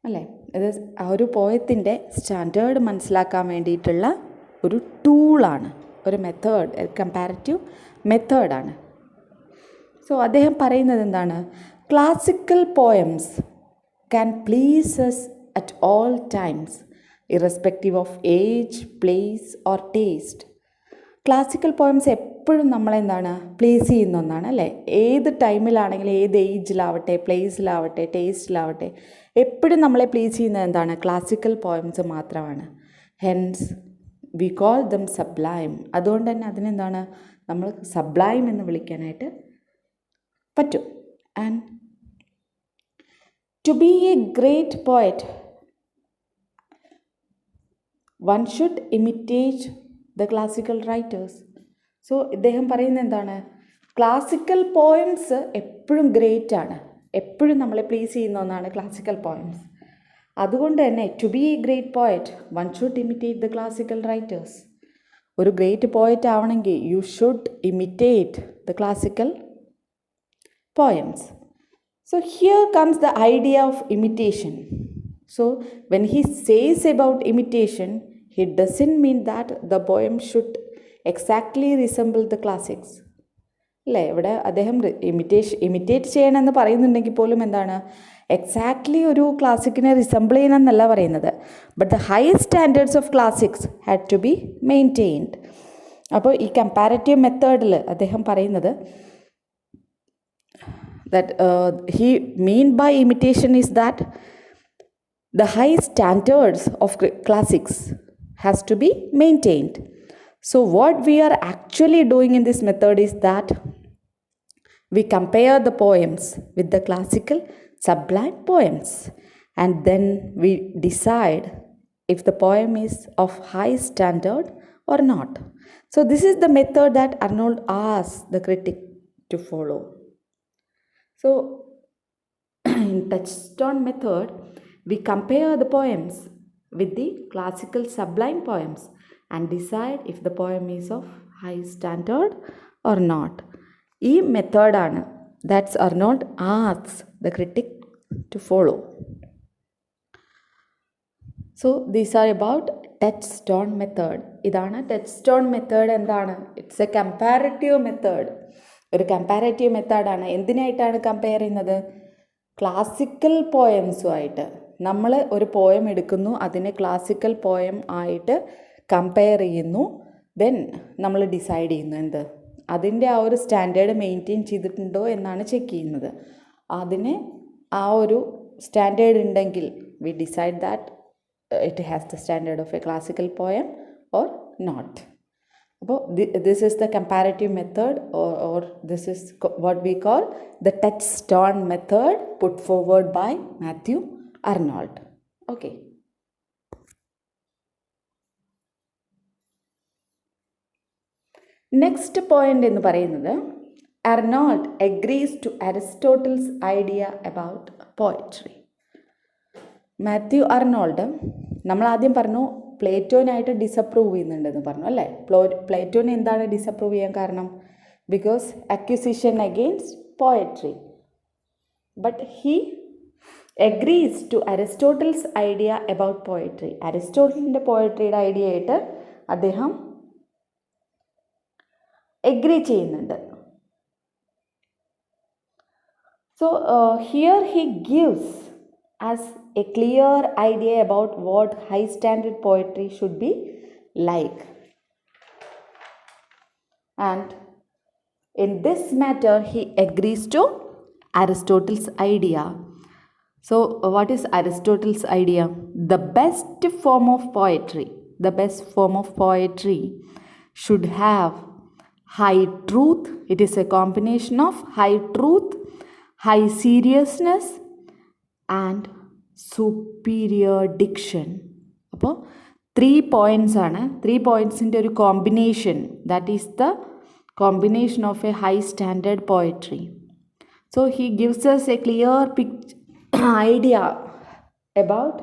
അല്ലേ, ഇത് ആ ഒരു പോയത്തിൻ്റെ standard മനസ്സിലാക്കാൻ വേണ്ടിയിട്ടുള്ള ഒരു ടൂളാണ്, ഒരു മെത്തേഡ്, കമ്പാരറ്റീവ് മെത്തേഡാണ്. സോ അദ്ദേഹം പറയുന്നത് എന്താണ്? Classical poems can please us at all times irrespective of age, place or taste. Classical poems എപ്പോഴും നമ്മളെന്താണ് പ്ലേസ് ചെയ്യുന്ന ഒന്നാണ് അല്ലേ. ഏത് ടൈമിലാണെങ്കിലും, ഏത് ഏജിലാവട്ടെ, പ്ലേസിലാവട്ടെ, ടേസ്റ്റിലാവട്ടെ, എപ്പോഴും നമ്മളെ പ്ലേസ് ചെയ്യുന്നത് എന്താണ്? ക്ലാസിക്കൽ പോയംസ് മാത്രമാണ്. Hence we call them sublime. അതുകൊണ്ട് തന്നെ അതിനെന്താണ് നമ്മൾ സബ്ലൈം എന്ന് വിളിക്കാനായിട്ട് പറ്റും. And to be a great poet one should imitate the classical writers. So ഇദ്ദേഹം പറയുന്നത് എന്താണ്? ക്ലാസിക്കൽ പോയംസ് എപ്പോഴും ഗ്രേറ്റ് ആണ്, എപ്പോഴും നമ്മളെ പ്ലീസ് ചെയ്യുന്ന ഒന്നാണ് ക്ലാസിക്കൽ പോയംസ്. അതുകൊണ്ട് തന്നെ to be a great poet one should imitate the classical writers. ഒരു ഗ്രേറ്റ് പോയറ്റ് ആവണമെങ്കിൽ you should imitate the classical poems. So here comes the idea of imitation. So when he says about imitation, he doesn't mean that the poem should exactly resemble the classics. അല്ലേ, ഇവിടെ അദ്ദേഹം imitate ചെയ്യണമെന്ന് പറയുന്നുണ്ടെങ്കിൽ പോലും എന്താണ്, exactly ഒരു ക്ലാസിക്കിനെ resemble ചെയ്യണമെന്നല്ല പറയുന്നത്. But the high standards of classics had to be maintained. അപ്പോൾ ഈ കമ്പാരറ്റീവ് മെത്തേഡിൽ അദ്ദേഹം പറയുന്നത് that he mean by imitation is that the high standards of classics has to be maintained. So what we are actually doing in this method is that we compare the poems with the classical sublime poems, and then we decide if the poem is of high standard or not. So this is the method that Arnold asks the critic to follow. So in touchstone method, we compare the poems with the classical sublime poems and decide if the poem is of high standard or not. ഈ മെത്തേഡാണ് that's Arnold asks the critic to follow. So these are about touchstone method. ഇതാണ് touchstone method. എന്താണ്? It's a comparative method. ഒരു comparative മെത്തേഡാണ്. എന്തിനായിട്ടാണ് compare ചെയ്യുന്നത്? ക്ലാസിക്കൽ പോയംസുമായിട്ട്. നമ്മൾ ഒരു പോയം എടുക്കുന്നു, അതിനെ ക്ലാസിക്കൽ പോയം ആയിട്ട് കമ്പയർ ചെയ്യുന്നു, ദെൻ നമ്മൾ ഡിസൈഡ് ചെയ്യുന്നു എന്ത്, അതിൻ്റെ ആ ഒരു സ്റ്റാൻഡേർഡ് മെയിൻറ്റെയിൻ ചെയ്തിട്ടുണ്ടോ എന്നാണ് ചെക്ക് ചെയ്യുന്നത്. ആ ഒരു സ്റ്റാൻഡേർഡ് ഉണ്ടെങ്കിൽ we decide that it has the standard of a classical poem or not. അപ്പോൾ this is the comparative method or this is what we call the touchstone method put forward by Matthew Arnold. Okay. Next point എന്ന് പറയുന്നത് Arnold agrees to Aristotle's idea about poetry. Matthew Arnold നമ്മൾ ആദ്യം പറഞ്ഞു പ്ലേറ്റോനായിട്ട് disapprove ചെയ്യുന്നുണ്ടെന്ന് പറഞ്ഞു അല്ലേ. പ്ലേറ്റോനെ എന്താണ് disapprove ചെയ്യാൻ കാരണം? Because accusation against poetry. But he agrees to Aristotle's idea about poetry. അരിസ്റ്റോട്ടിലിൻ്റെ പോയട്രിയുടെ ഐഡിയ ആയിട്ട് അദ്ദേഹം എഗ്രി ചെയ്യുന്നുണ്ട്. So here he gives as a clear idea about what high standard poetry should be like. And in this matter he agrees to Aristotle's idea. So what is Aristotle's idea? The best form of poetry should have high truth. It is a combination of high truth, high seriousness and superior diction. അപ്പോൾ 3 points ആണ്. 3 pointsൻ്റെ ഒരു combination, that is the combination of a high standard poetry. So he gives us a clear idea about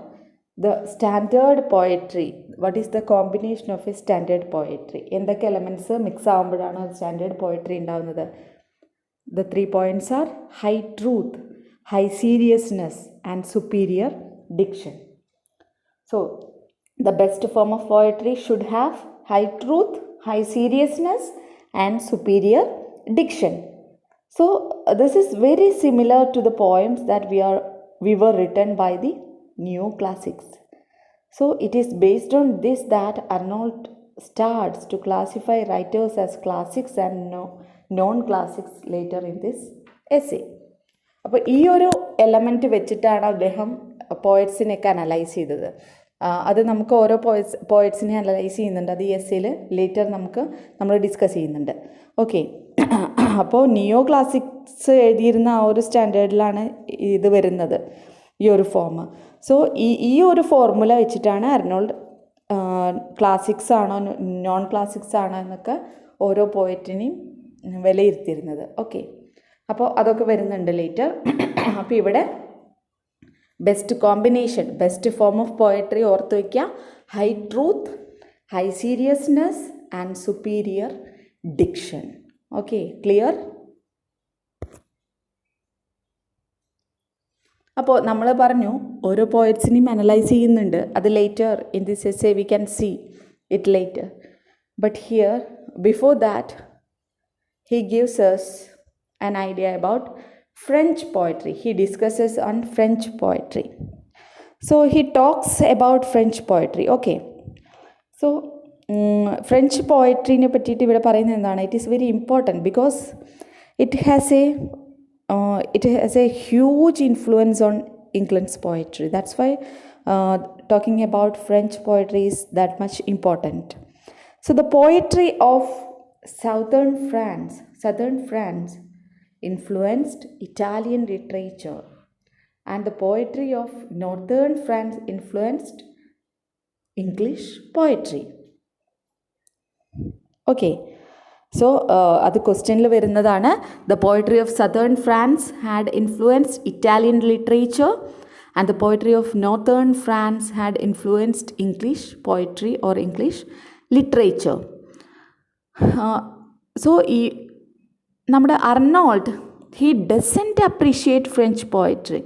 the standard poetry. What is the combination of a standard poetry? എന്തൊക്കെ elements mix ആകുമ്പോഴാണ് standard poetry ഉണ്ടാകുന്നത്? The 3 points are high truth, high seriousness and superior diction. So the best form of poetry should have high truth, high seriousness and superior diction. So this is very similar to the poems that we were written by the neoclassics. So it is based on this that Arnold starts to classify writers as classics and non-classics later in this essay. അപ്പോൾ ഈ ഒരു element വെച്ചിട്ടാണ് അദ്ദേഹം പോയറ്റ്സിനെയൊക്കെ analyse ചെയ്തത്. അത് നമുക്ക് ഓരോ പോയറ്റ്സിനെ analyse ചെയ്യുന്നുണ്ട്. അത് ഈ എസ്സേയിൽ ലേറ്റർ നമ്മൾ ഡിസ്കസ് ചെയ്യുന്നുണ്ട്. ഓക്കെ. അപ്പോൾ നിയോ ക്ലാസിക്സ് എഴുതിയിരുന്ന ആ ഒരു സ്റ്റാൻഡേർഡിലാണ് ഇത് വരുന്നത്, ഈ ഒരു ഫോം. സോ ഈ ഒരു ഫോർമുല വെച്ചിട്ടാണ് അർണോൾഡ് ക്ലാസിക്സ് ആണോ നോൺ ക്ലാസിക്സ് ആണോ എന്നൊക്കെ ഓരോ പോയറ്റിനെയും വിലയിരുത്തിയിരുന്നത്. ഓക്കെ. അപ്പോൾ അതൊക്കെ വരുന്നുണ്ട് ലേറ്റർ. അപ്പോൾ ഇവിടെ best combination, best form of poetry ഓർത്ത് വയ്ക്കുക: high truth, high seriousness and superior diction. Okay, clear? അപ്പോൾ നമ്മൾ പറഞ്ഞു ഓരോ പോയറ്റ്സിനെയും അനലൈസ് ചെയ്യുന്നുണ്ട്. അത് later in this essay we can see it later. But here before that he gives us an idea about French poetry. He discusses on French poetry. So he talks about French poetry. Okay. So French poetry ne pattittu ivide parayunna endana, it is very important because it has a huge influence on England's poetry. That's why talking about French poetry is that much important. So the poetry of Southern France influenced Italian literature, and the poetry of Northern France influenced English poetry. Okay, so അത് ക്വസ്റ്റ്യനിൽ വരുന്നതാണ്. The poetry of Southern France had influenced Italian literature, and the poetry of Northern France had influenced English poetry or English literature. So നമ്മുടെ Arnold, he doesn't appreciate French poetry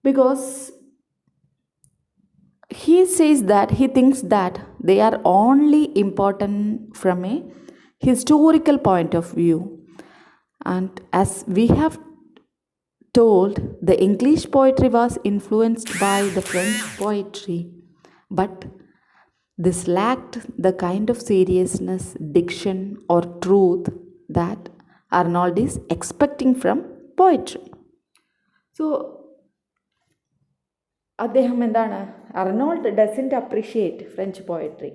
because he says that he thinks that they are only important from a historical point of view. And as we have told, the English poetry was influenced by the French poetry, but this lacked the kind of seriousness, diction or truth that Arnold is expecting from poetry. So അദ്ദേഹം എന്താണ്, Arnold doesn't appreciate French poetry.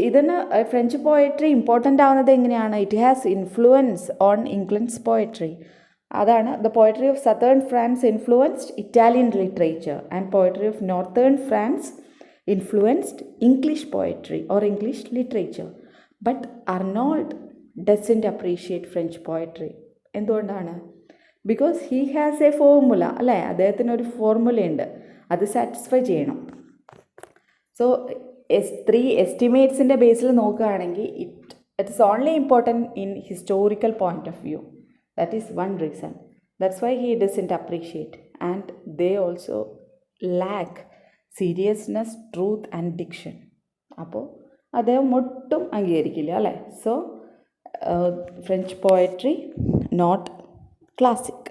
ഇതിന് French poetry important ആവുന്നത് എങ്ങനെയാണ്? It has influence on England's poetry. അതാണ് the poetry of southern France influenced Italian literature and poetry of northern France influenced English poetry or English literature. But Arnold doesn't appreciate French poetry. എന്തുകൊണ്ടാണ്? Because he has a formula, അല്ലേ? അദ്ദേഹത്തിനൊരു ഫോർമുലയുണ്ട്, അത് satisfy ചെയ്യണം. So 3 എസ്റ്റിമേറ്റ്സിൻ്റെ ബേസിൽ നോക്കുകയാണെങ്കിൽ it's only important in historical point of view. That is one reason. That's why he doesn't appreciate. And they also lack seriousness, truth and diction. അപ്പോൾ അദ്ദേഹം ഒട്ടും അംഗീകരിക്കില്ല, അല്ലേ? So French poetry not classic.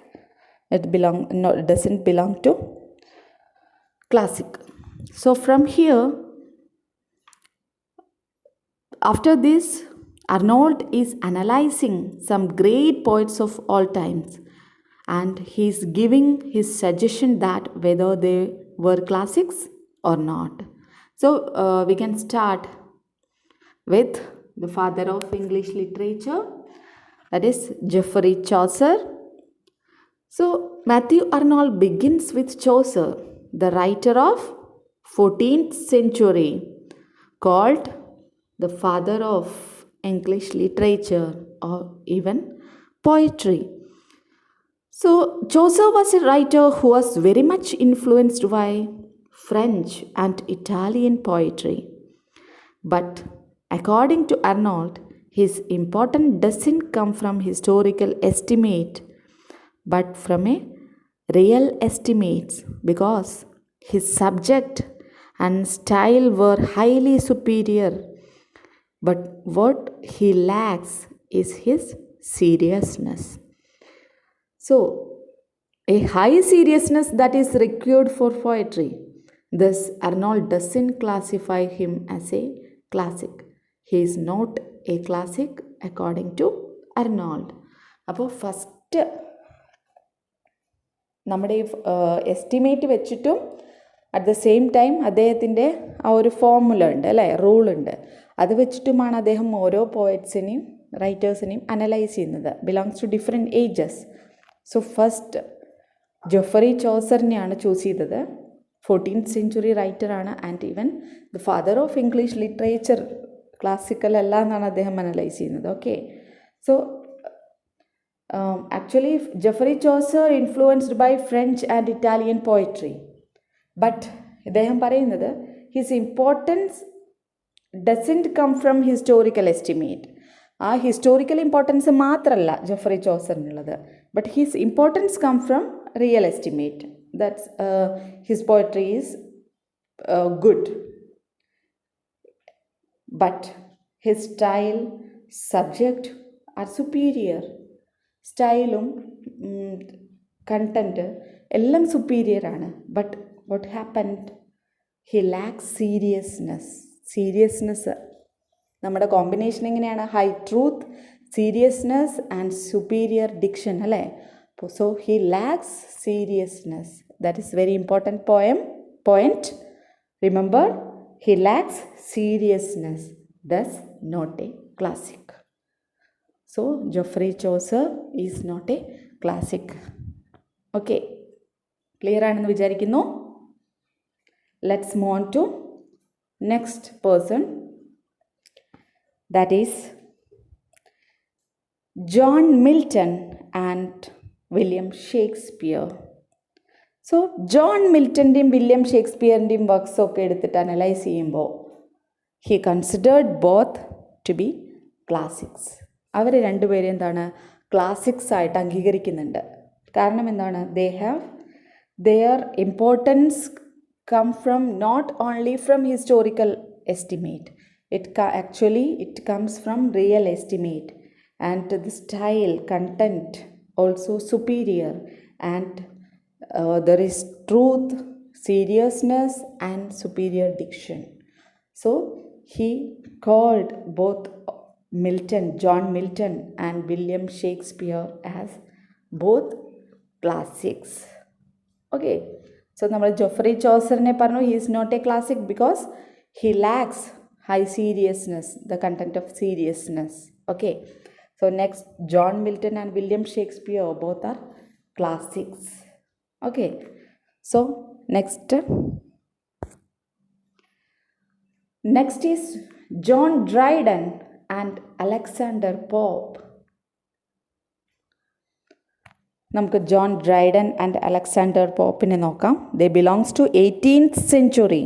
doesn't belong to classic. So from here, after this, Arnold is analyzing some great poets of all times, and he is giving his suggestion that whether they were classics or not. So we can start with the father of English literature, that is Geoffrey Chaucer. So Matthew Arnold begins with Chaucer, the writer of 14th century, called the father of English literature or even poetry. So Chaucer was a writer who was very much influenced by French and Italian poetry. But according to Arnold, his importance doesn't come from historical estimate but from a real estimates, because his subject and style were highly superior. But what he lacks is his seriousness. So, a high seriousness that is required for poetry. Thus, Arnold doesn't classify him as a classic. He is not a classic according to Arnold. അപ്പോൾ first നമ്മുടെ ഈ estimate വെച്ചിട്ടും at the same time അദ്ദേഹത്തിൻ്റെ ആ ഒരു formula ഉണ്ട്, അല്ലേ? റൂളുണ്ട്. അത് വെച്ചിട്ടുമാണ് അദ്ദേഹം ഓരോ പോയറ്റ്സിനെയും റൈറ്റേഴ്സിനെയും അനലൈസ് ചെയ്യുന്നത്. Belongs to different ages. So first Geoffrey ചോസറിനെയാണ് ചൂസ് ചെയ്തത്. 14th century റൈറ്ററാണ് and even the father of English literature, classical അല്ല എന്നാണ് അദ്ദേഹം അനലൈസ് ചെയ്യുന്നത്. Okay, so actually Geoffrey Chaucer influenced by French and Italian poetry. But ഇദ്ദേഹം പറയുന്നത് his importance doesn't come from historical estimate. ആ historical importance മാത്രമല്ല Geoffrey ചോസറിനുള്ളത്, but his importance come from real estimate. That's his poetry is good, but his style, subject are superior. സ്റ്റൈലും content എല്ലാം സുപ്പീരിയറാണ്. But what happened? He lacks seriousness. Seriousness, നമ്മുടെ combination എങ്ങനെയാണ്? High truth, seriousness and superior diction, അല്ലേ? So he lacks seriousness. That is very important point. Remember, he lacks seriousness, thus not a classic. So Geoffrey Chaucer is not a classic. Okay, clear ആണെന്ന് വിചാരിക്കുന്നു. Let's move on to next person, that is John Milton and William Shakespeare. So John മിൽട്ടൻ്റെയും William ഷേക്സ്പിയറിൻ്റെയും works ഒക്കെ എടുത്തിട്ട് analyse ചെയ്യുമ്പോൾ he considered both to be classics. അവർ രണ്ടുപേരും എന്താണ്, ക്ലാസിക്സ് ആയിട്ട് അംഗീകരിക്കുന്നുണ്ട്. കാരണം എന്താണ്? They have their importance come from not only from historical estimate, it comes from real estimate, and the style, content also superior, and there is truth, seriousness and superior diction. So he called both John Milton and William Shakespeare as both classics. Okay, So നമ്മൾ Joffrey ചോസറിനെ പറഞ്ഞു he is not a classic because he lacks high seriousness, the content of seriousness. Okay, so next, John Milton and William Shakespeare, both are classics. Okay, so next is John Dryden and Alexander Pope. നമുക്ക് John Dryden and Alexander പോപ്പിനെ നോക്കാം. They belongs to 18th century.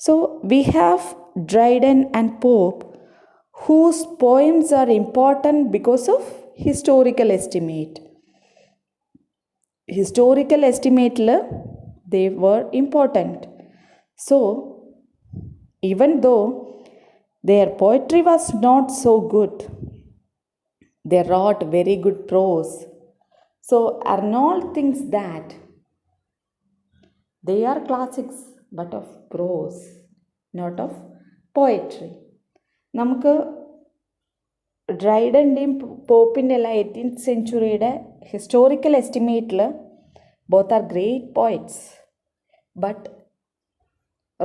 So we have Dryden and Pope, whose poems are important because of historical estimate. Historical estimate they were important. So even though their poetry was not so good, they wrote very good prose. So Arnold thinks that they are classics but of prose, not of poetry. നമുക്ക് ഡ്രൈഡൻ്റെയും പോപ്പിൻ്റെ എല്ലാം 18th centuryയുടെ historical എസ്റ്റിമേറ്റിൽ both are great poets but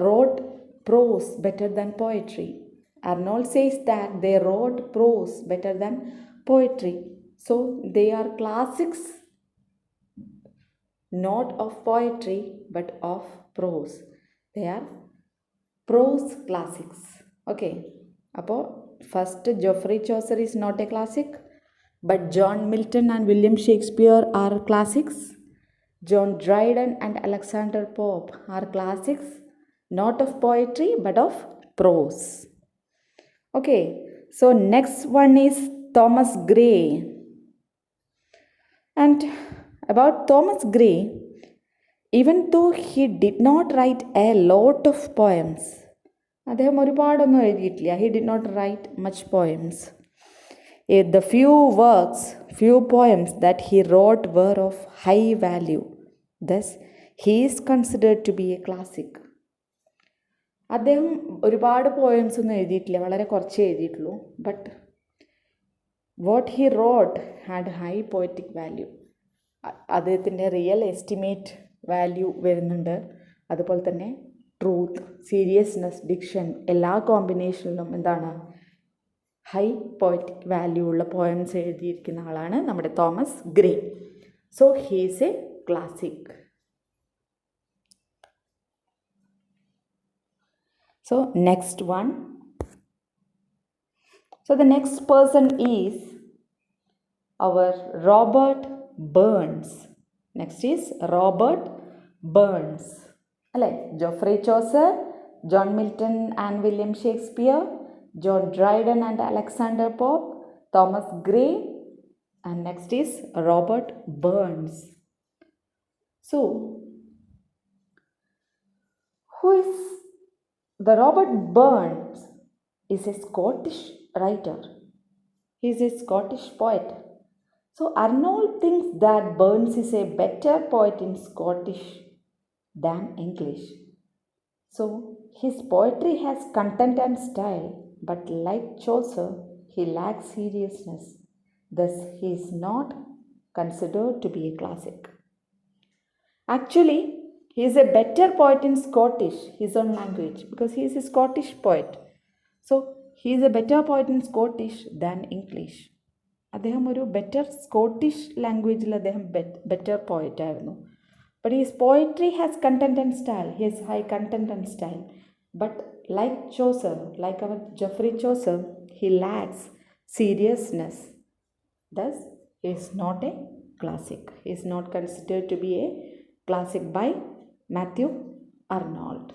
wrote prose better than poetry. Arnold says that they wrote prose better than poetry. So they are classics not of poetry but of prose. They are prose classics. Okay, അപ്പോൾ first Joffrey Chaucer is not a classic, but John Milton and William Shakespeare are classics. John Dryden and Alexander Pope are classics not of poetry but of prose. Okay, so next one is Thomas Gray. And about Thomas Gray, even though he did not write a lot of poems, അദ്ദേഹം ഒരുപാടൊന്നും എഴുതിയിട്ടില്ല. He did not write much poems. The few poems that he wrote were of high value. Thus, he is considered to be a classic. അദ്ദേഹം ഒരുപാട് poems ഒന്നും എഴുതിയിട്ടില്ല, വളരെ കുറച്ചേ എഴുതിയിട്ടുള്ളൂ. But what he wrote had high poetic value. അദ്ദേഹത്തിൻ്റെ real estimate value വരുന്നുണ്ട്. അതുപോലെ തന്നെ ട്രൂത്ത്, സീരിയസ്നെസ്, ഡിക്ഷൻ എല്ലാ കോമ്പിനേഷനിലും എന്താണ് ഹൈ പോയറ്റിക് വാല്യൂ ഉള്ള പോയംസ് എഴുതിയിരിക്കുന്ന ആളാണ് നമ്മുടെ Thomas Gray. So he is a classic. So next one. So the next person is our Robert Burns. Next is Robert Burns. Like Geoffrey Chaucer, John Milton and William Shakespeare, John Dryden and Alexander Pope, Thomas Gray, and next is Robert Burns. So who is the Robert Burns? Is a Scottish writer. He is a Scottish poet. So Arnold thinks that Burns is a better poet in Scottish than English. So his poetry has content and style, but like Chaucer, he lacks seriousness. Thus, he is not considered to be a classic. Actually, he is a better poet in Scottish, his own language, because he is a Scottish poet. So, he is a better poet in Scottish than English. അദ്ദേഹം ഒരു better Scottish ലാംഗ്വേജിൽ അദ്ദേഹം better poet ആയിരുന്നു. But his poetry has content and style. He has high content and style. But like Chaucer, like our Geoffrey Chaucer, he lacks seriousness. Thus, he is not a classic. He is not considered to be a classic by Matthew Arnold.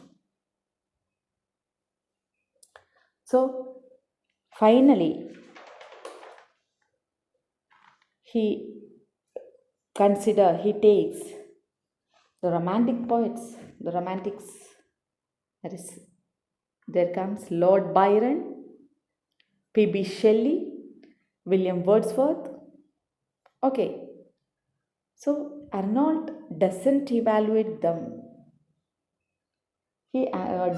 So, finally, he takes the romantic poets, the romantics. That is, there comes Lord Byron, P.B. Shelley, William Wordsworth. Okay, so Arnold doesn't evaluate them. He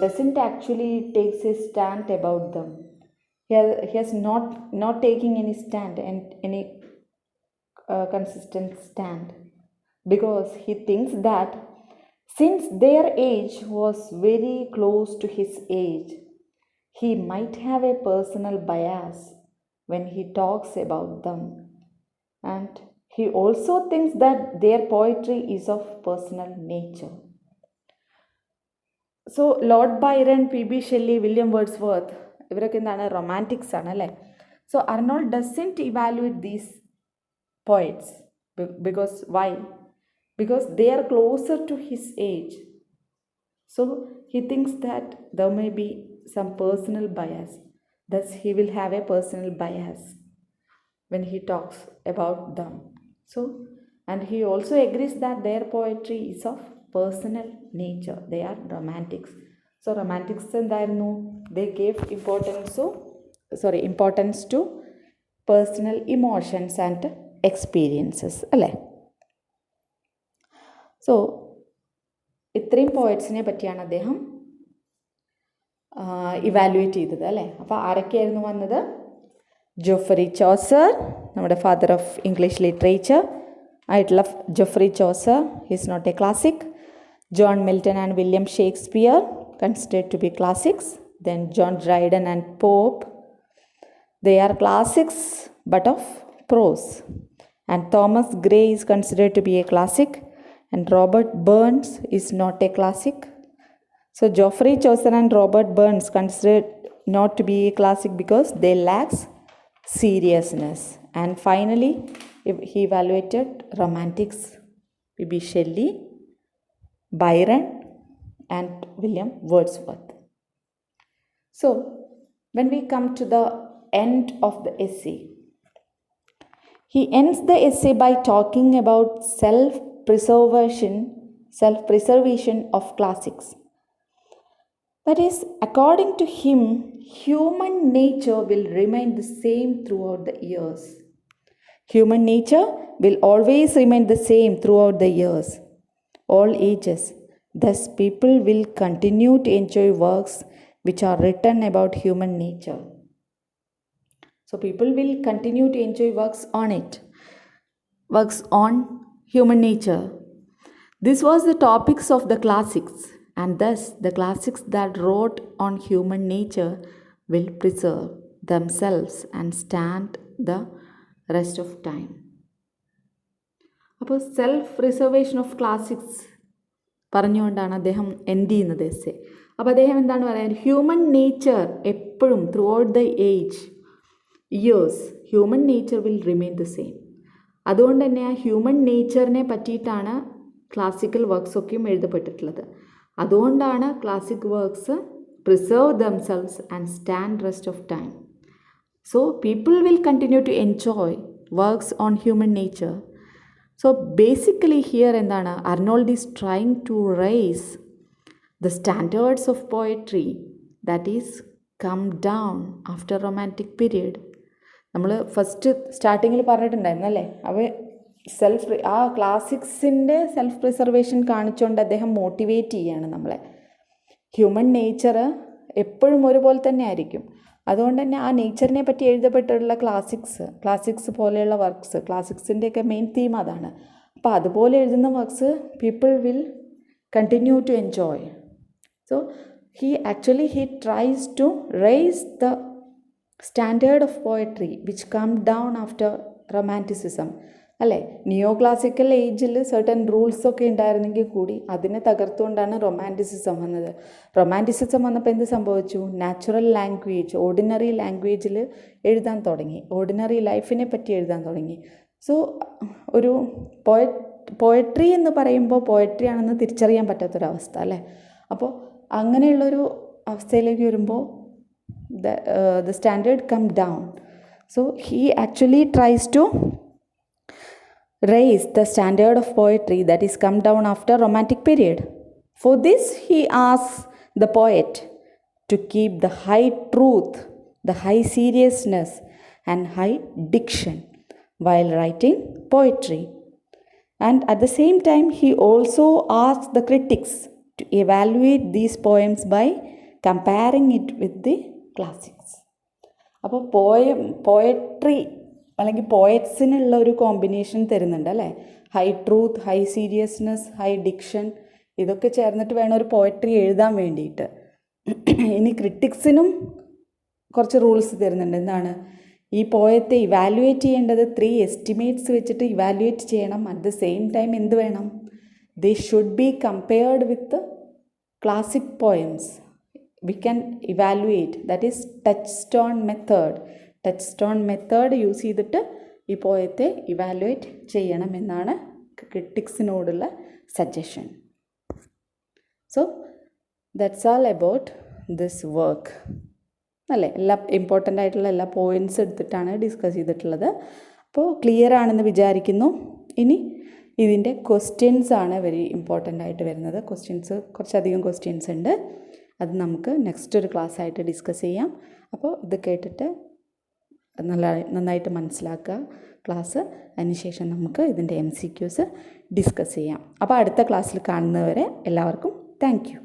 doesn't actually takes a stand about them. He has not taking any stand and any consistent stand, because he thinks that Since their age was very close to his age, he might have a personal bias when he talks about them, and he also thinks that their poetry is of personal nature. So Lord Byron, P.B. Shelley, William Wordsworth, ഇവരൊക്കെ എന്താണ് romantics ആണ് അല്ലേ. So Arnold doesn't evaluate these poets because why? Because they are closer to his age. So he thinks that there may be some personal bias. Thus he will have a personal bias when he talks about them. So, and he also agrees that their poetry is of personal nature. They are romantics. So romantics എന്തായിരുന്നു? They gave importance to personal emotions and experiences അല്ലേ. So ഇത്രയും പോയറ്റ്സിനെ പറ്റിയാണ് അദ്ദേഹം evaluate ചെയ്തത് അല്ലേ. അപ്പോൾ ആരൊക്കെയായിരുന്നു വന്നത്? ജോഫ്രി ചോസർ, നമ്മുടെ ഫാദർ ഓഫ് ഇംഗ്ലീഷ് ലിറ്ററേച്ചർ ആയിട്ടുള്ള Geoffrey Chaucer, his not a classic. John Milton and William Shakespeare considered to be classics. Then John Dryden and Pope, they are classics but of prose. And Thomas Gray is considered to be a classic, and Robert Burns is not a classic. So Geoffrey Chaucer and Robert Burns considered not to be a classic because they lack seriousness. And finally, he evaluated romantics, P.B. Shelley, Byron, and William Wordsworth. So when we come to the end of the essay, he ends the essay by talking about self-preservation of classics. That is, according to him, human nature will remain the same throughout the years. Human nature will always remain the same throughout the years, all ages. Thus, people will continue to enjoy works which are written about human nature. So people will continue to enjoy works on human nature. This was the topics of the classics, and thus the classics that wrote on human nature will preserve themselves and stand the rest of time. അപ്പോൾ self preservation of classics പറഞ്ഞുകൊണ്ടാണ് അദ്ദേഹം end ചെയ്യുന്നത് essay. അപ്പോൾ അദ്ദേഹം എന്താണ് പറയുന്നത്? Human nature എപ്പോഴും through out the years human nature will remain the same. അതുകൊണ്ട് തന്നെ ആ ഹ്യൂമൻ നേച്ചറിനെ പറ്റിയിട്ടാണ് ക്ലാസിക്കൽ വർക്ക്സൊക്കെയും എഴുതപ്പെട്ടിട്ടുള്ളത്. അതുകൊണ്ടാണ് classic works preserve themselves and stand rest of time. So people will continue to enjoy works on human nature. So basically here എന്താണ്? Arnold is trying to raise the standards of poetry that is come down after romantic period. നമ്മൾ first സ്റ്റാർട്ടിങ്ങിൽ പറഞ്ഞിട്ടുണ്ടായിരുന്നു അല്ലേ? ആ ക്ലാസിക്സിൻ്റെ self preservation കാണിച്ചുകൊണ്ട് അദ്ദേഹം motivate ചെയ്യാണ് നമ്മളെ. ഹ്യൂമൻ നേച്ചർ എപ്പോഴും ഒരുപോലെ തന്നെ ആയിരിക്കും. അതുകൊണ്ട് തന്നെ ആ നേച്ചറിനെ പറ്റി എഴുതപ്പെട്ടിട്ടുള്ള ക്ലാസിക്സ് പോലെയുള്ള വർക്ക്സ്, ക്ലാസിക്സിൻ്റെയൊക്കെ മെയിൻ തീം അതാണ്. അപ്പോൾ അതുപോലെ എഴുതുന്ന works people will continue to enjoy. So he tries to raise the standard of poetry which come down after romanticism അല്ലേ. നിയോ ക്ലാസിക്കൽ ഏജിൽ സർട്ടൻ റൂൾസൊക്കെ ഉണ്ടായിരുന്നെങ്കിൽ കൂടി അതിനെ തകർത്തുകൊണ്ടാണ് റൊമാൻറ്റിസിസം വന്നത്. റൊമാൻറ്റിസിസം വന്നപ്പോൾ എന്ത് സംഭവിച്ചു? നാച്ചുറൽ ലാംഗ്വേജ്, ഓർഡിനറി ലാംഗ്വേജിൽ എഴുതാൻ തുടങ്ങി, ഓർഡിനറി ലൈഫിനെ പറ്റി എഴുതാൻ തുടങ്ങി. സോ ഒരു പോയട്രി എന്ന് പറയുമ്പോൾ പോയട്രി ആണെന്ന് തിരിച്ചറിയാൻ പറ്റാത്തൊരവസ്ഥ അല്ലേ. അപ്പോൾ അങ്ങനെയുള്ളൊരു അവസ്ഥയിലേക്ക് വരുമ്പോൾ the standard come down. So he actually tries to raise the standard of poetry that is come down after romantic period. For this he asks the poet to keep the high truth, the high seriousness and high diction while writing poetry. And at the same time he also asks the critics to evaluate these poems by comparing it with the classics. അപ്പോൾ poetry അല്ലെങ്കിൽ പോയറ്റ്സിനുള്ള ഒരു combination തരുന്നുണ്ട് അല്ലേ. High truth, high seriousness, high diction, ഇതൊക്കെ ചേർന്നിട്ട് വേണം ഒരു poetry എഴുതാൻ വേണ്ടിയിട്ട്. ഇനി ക്രിട്ടിക്സിനും കുറച്ച് റൂൾസ് തരുന്നുണ്ട്. എന്താണ്? ഈ പോയത്തെ ഇവാലുവേറ്റ് ചെയ്യേണ്ടത് 3 എസ്റ്റിമേറ്റ്സ് വെച്ചിട്ട് ഇവാലുവേറ്റ് ചെയ്യണം. അറ്റ് ദ സെയിം ടൈം എന്ത് വേണം? They should be compared with classic poems. We can evaluate, that is touchstone method. Touchstone method use ചെയ്തിട്ട് ഈ പോയത്തെ ഇവാലുവേറ്റ് ചെയ്യണമെന്നാണ് ക്രിട്ടിക്സിനോടുള്ള suggestion. So that's all about this work. അല്ലേ? എല്ലാ important ആയിട്ടുള്ള എല്ലാ പോയിൻറ്റ്സ് എടുത്തിട്ടാണ് ഡിസ്കസ് ചെയ്തിട്ടുള്ളത്. അപ്പോൾ ക്ലിയർ ആണെന്ന് വിചാരിക്കുന്നു. ഇനി ഇതിൻ്റെ ക്വസ്റ്റ്യൻസ് ആണ് വെരി ഇമ്പോർട്ടൻ്റ് ആയിട്ട് വരുന്നത്. കുറച്ചധികം ക്വസ്റ്റ്യൻസ് ഉണ്ട്. അത് നമുക്ക് നെക്സ്റ്റ് ഒരു ക്ലാസ് ആയിട്ട് ഡിസ്കസ് ചെയ്യാം. അപ്പോൾ ഇത് കേട്ടിട്ട് നന്നായിട്ട് മനസ്സിലാക്കുക ക്ലാസ്. അതിനുശേഷം നമുക്ക് ഇതിൻ്റെ MCQs ഡിസ്കസ് ചെയ്യാം. അപ്പോൾ അടുത്ത ക്ലാസ്സിൽ കാണുന്നവരെ എല്ലാവർക്കും താങ്ക് യു.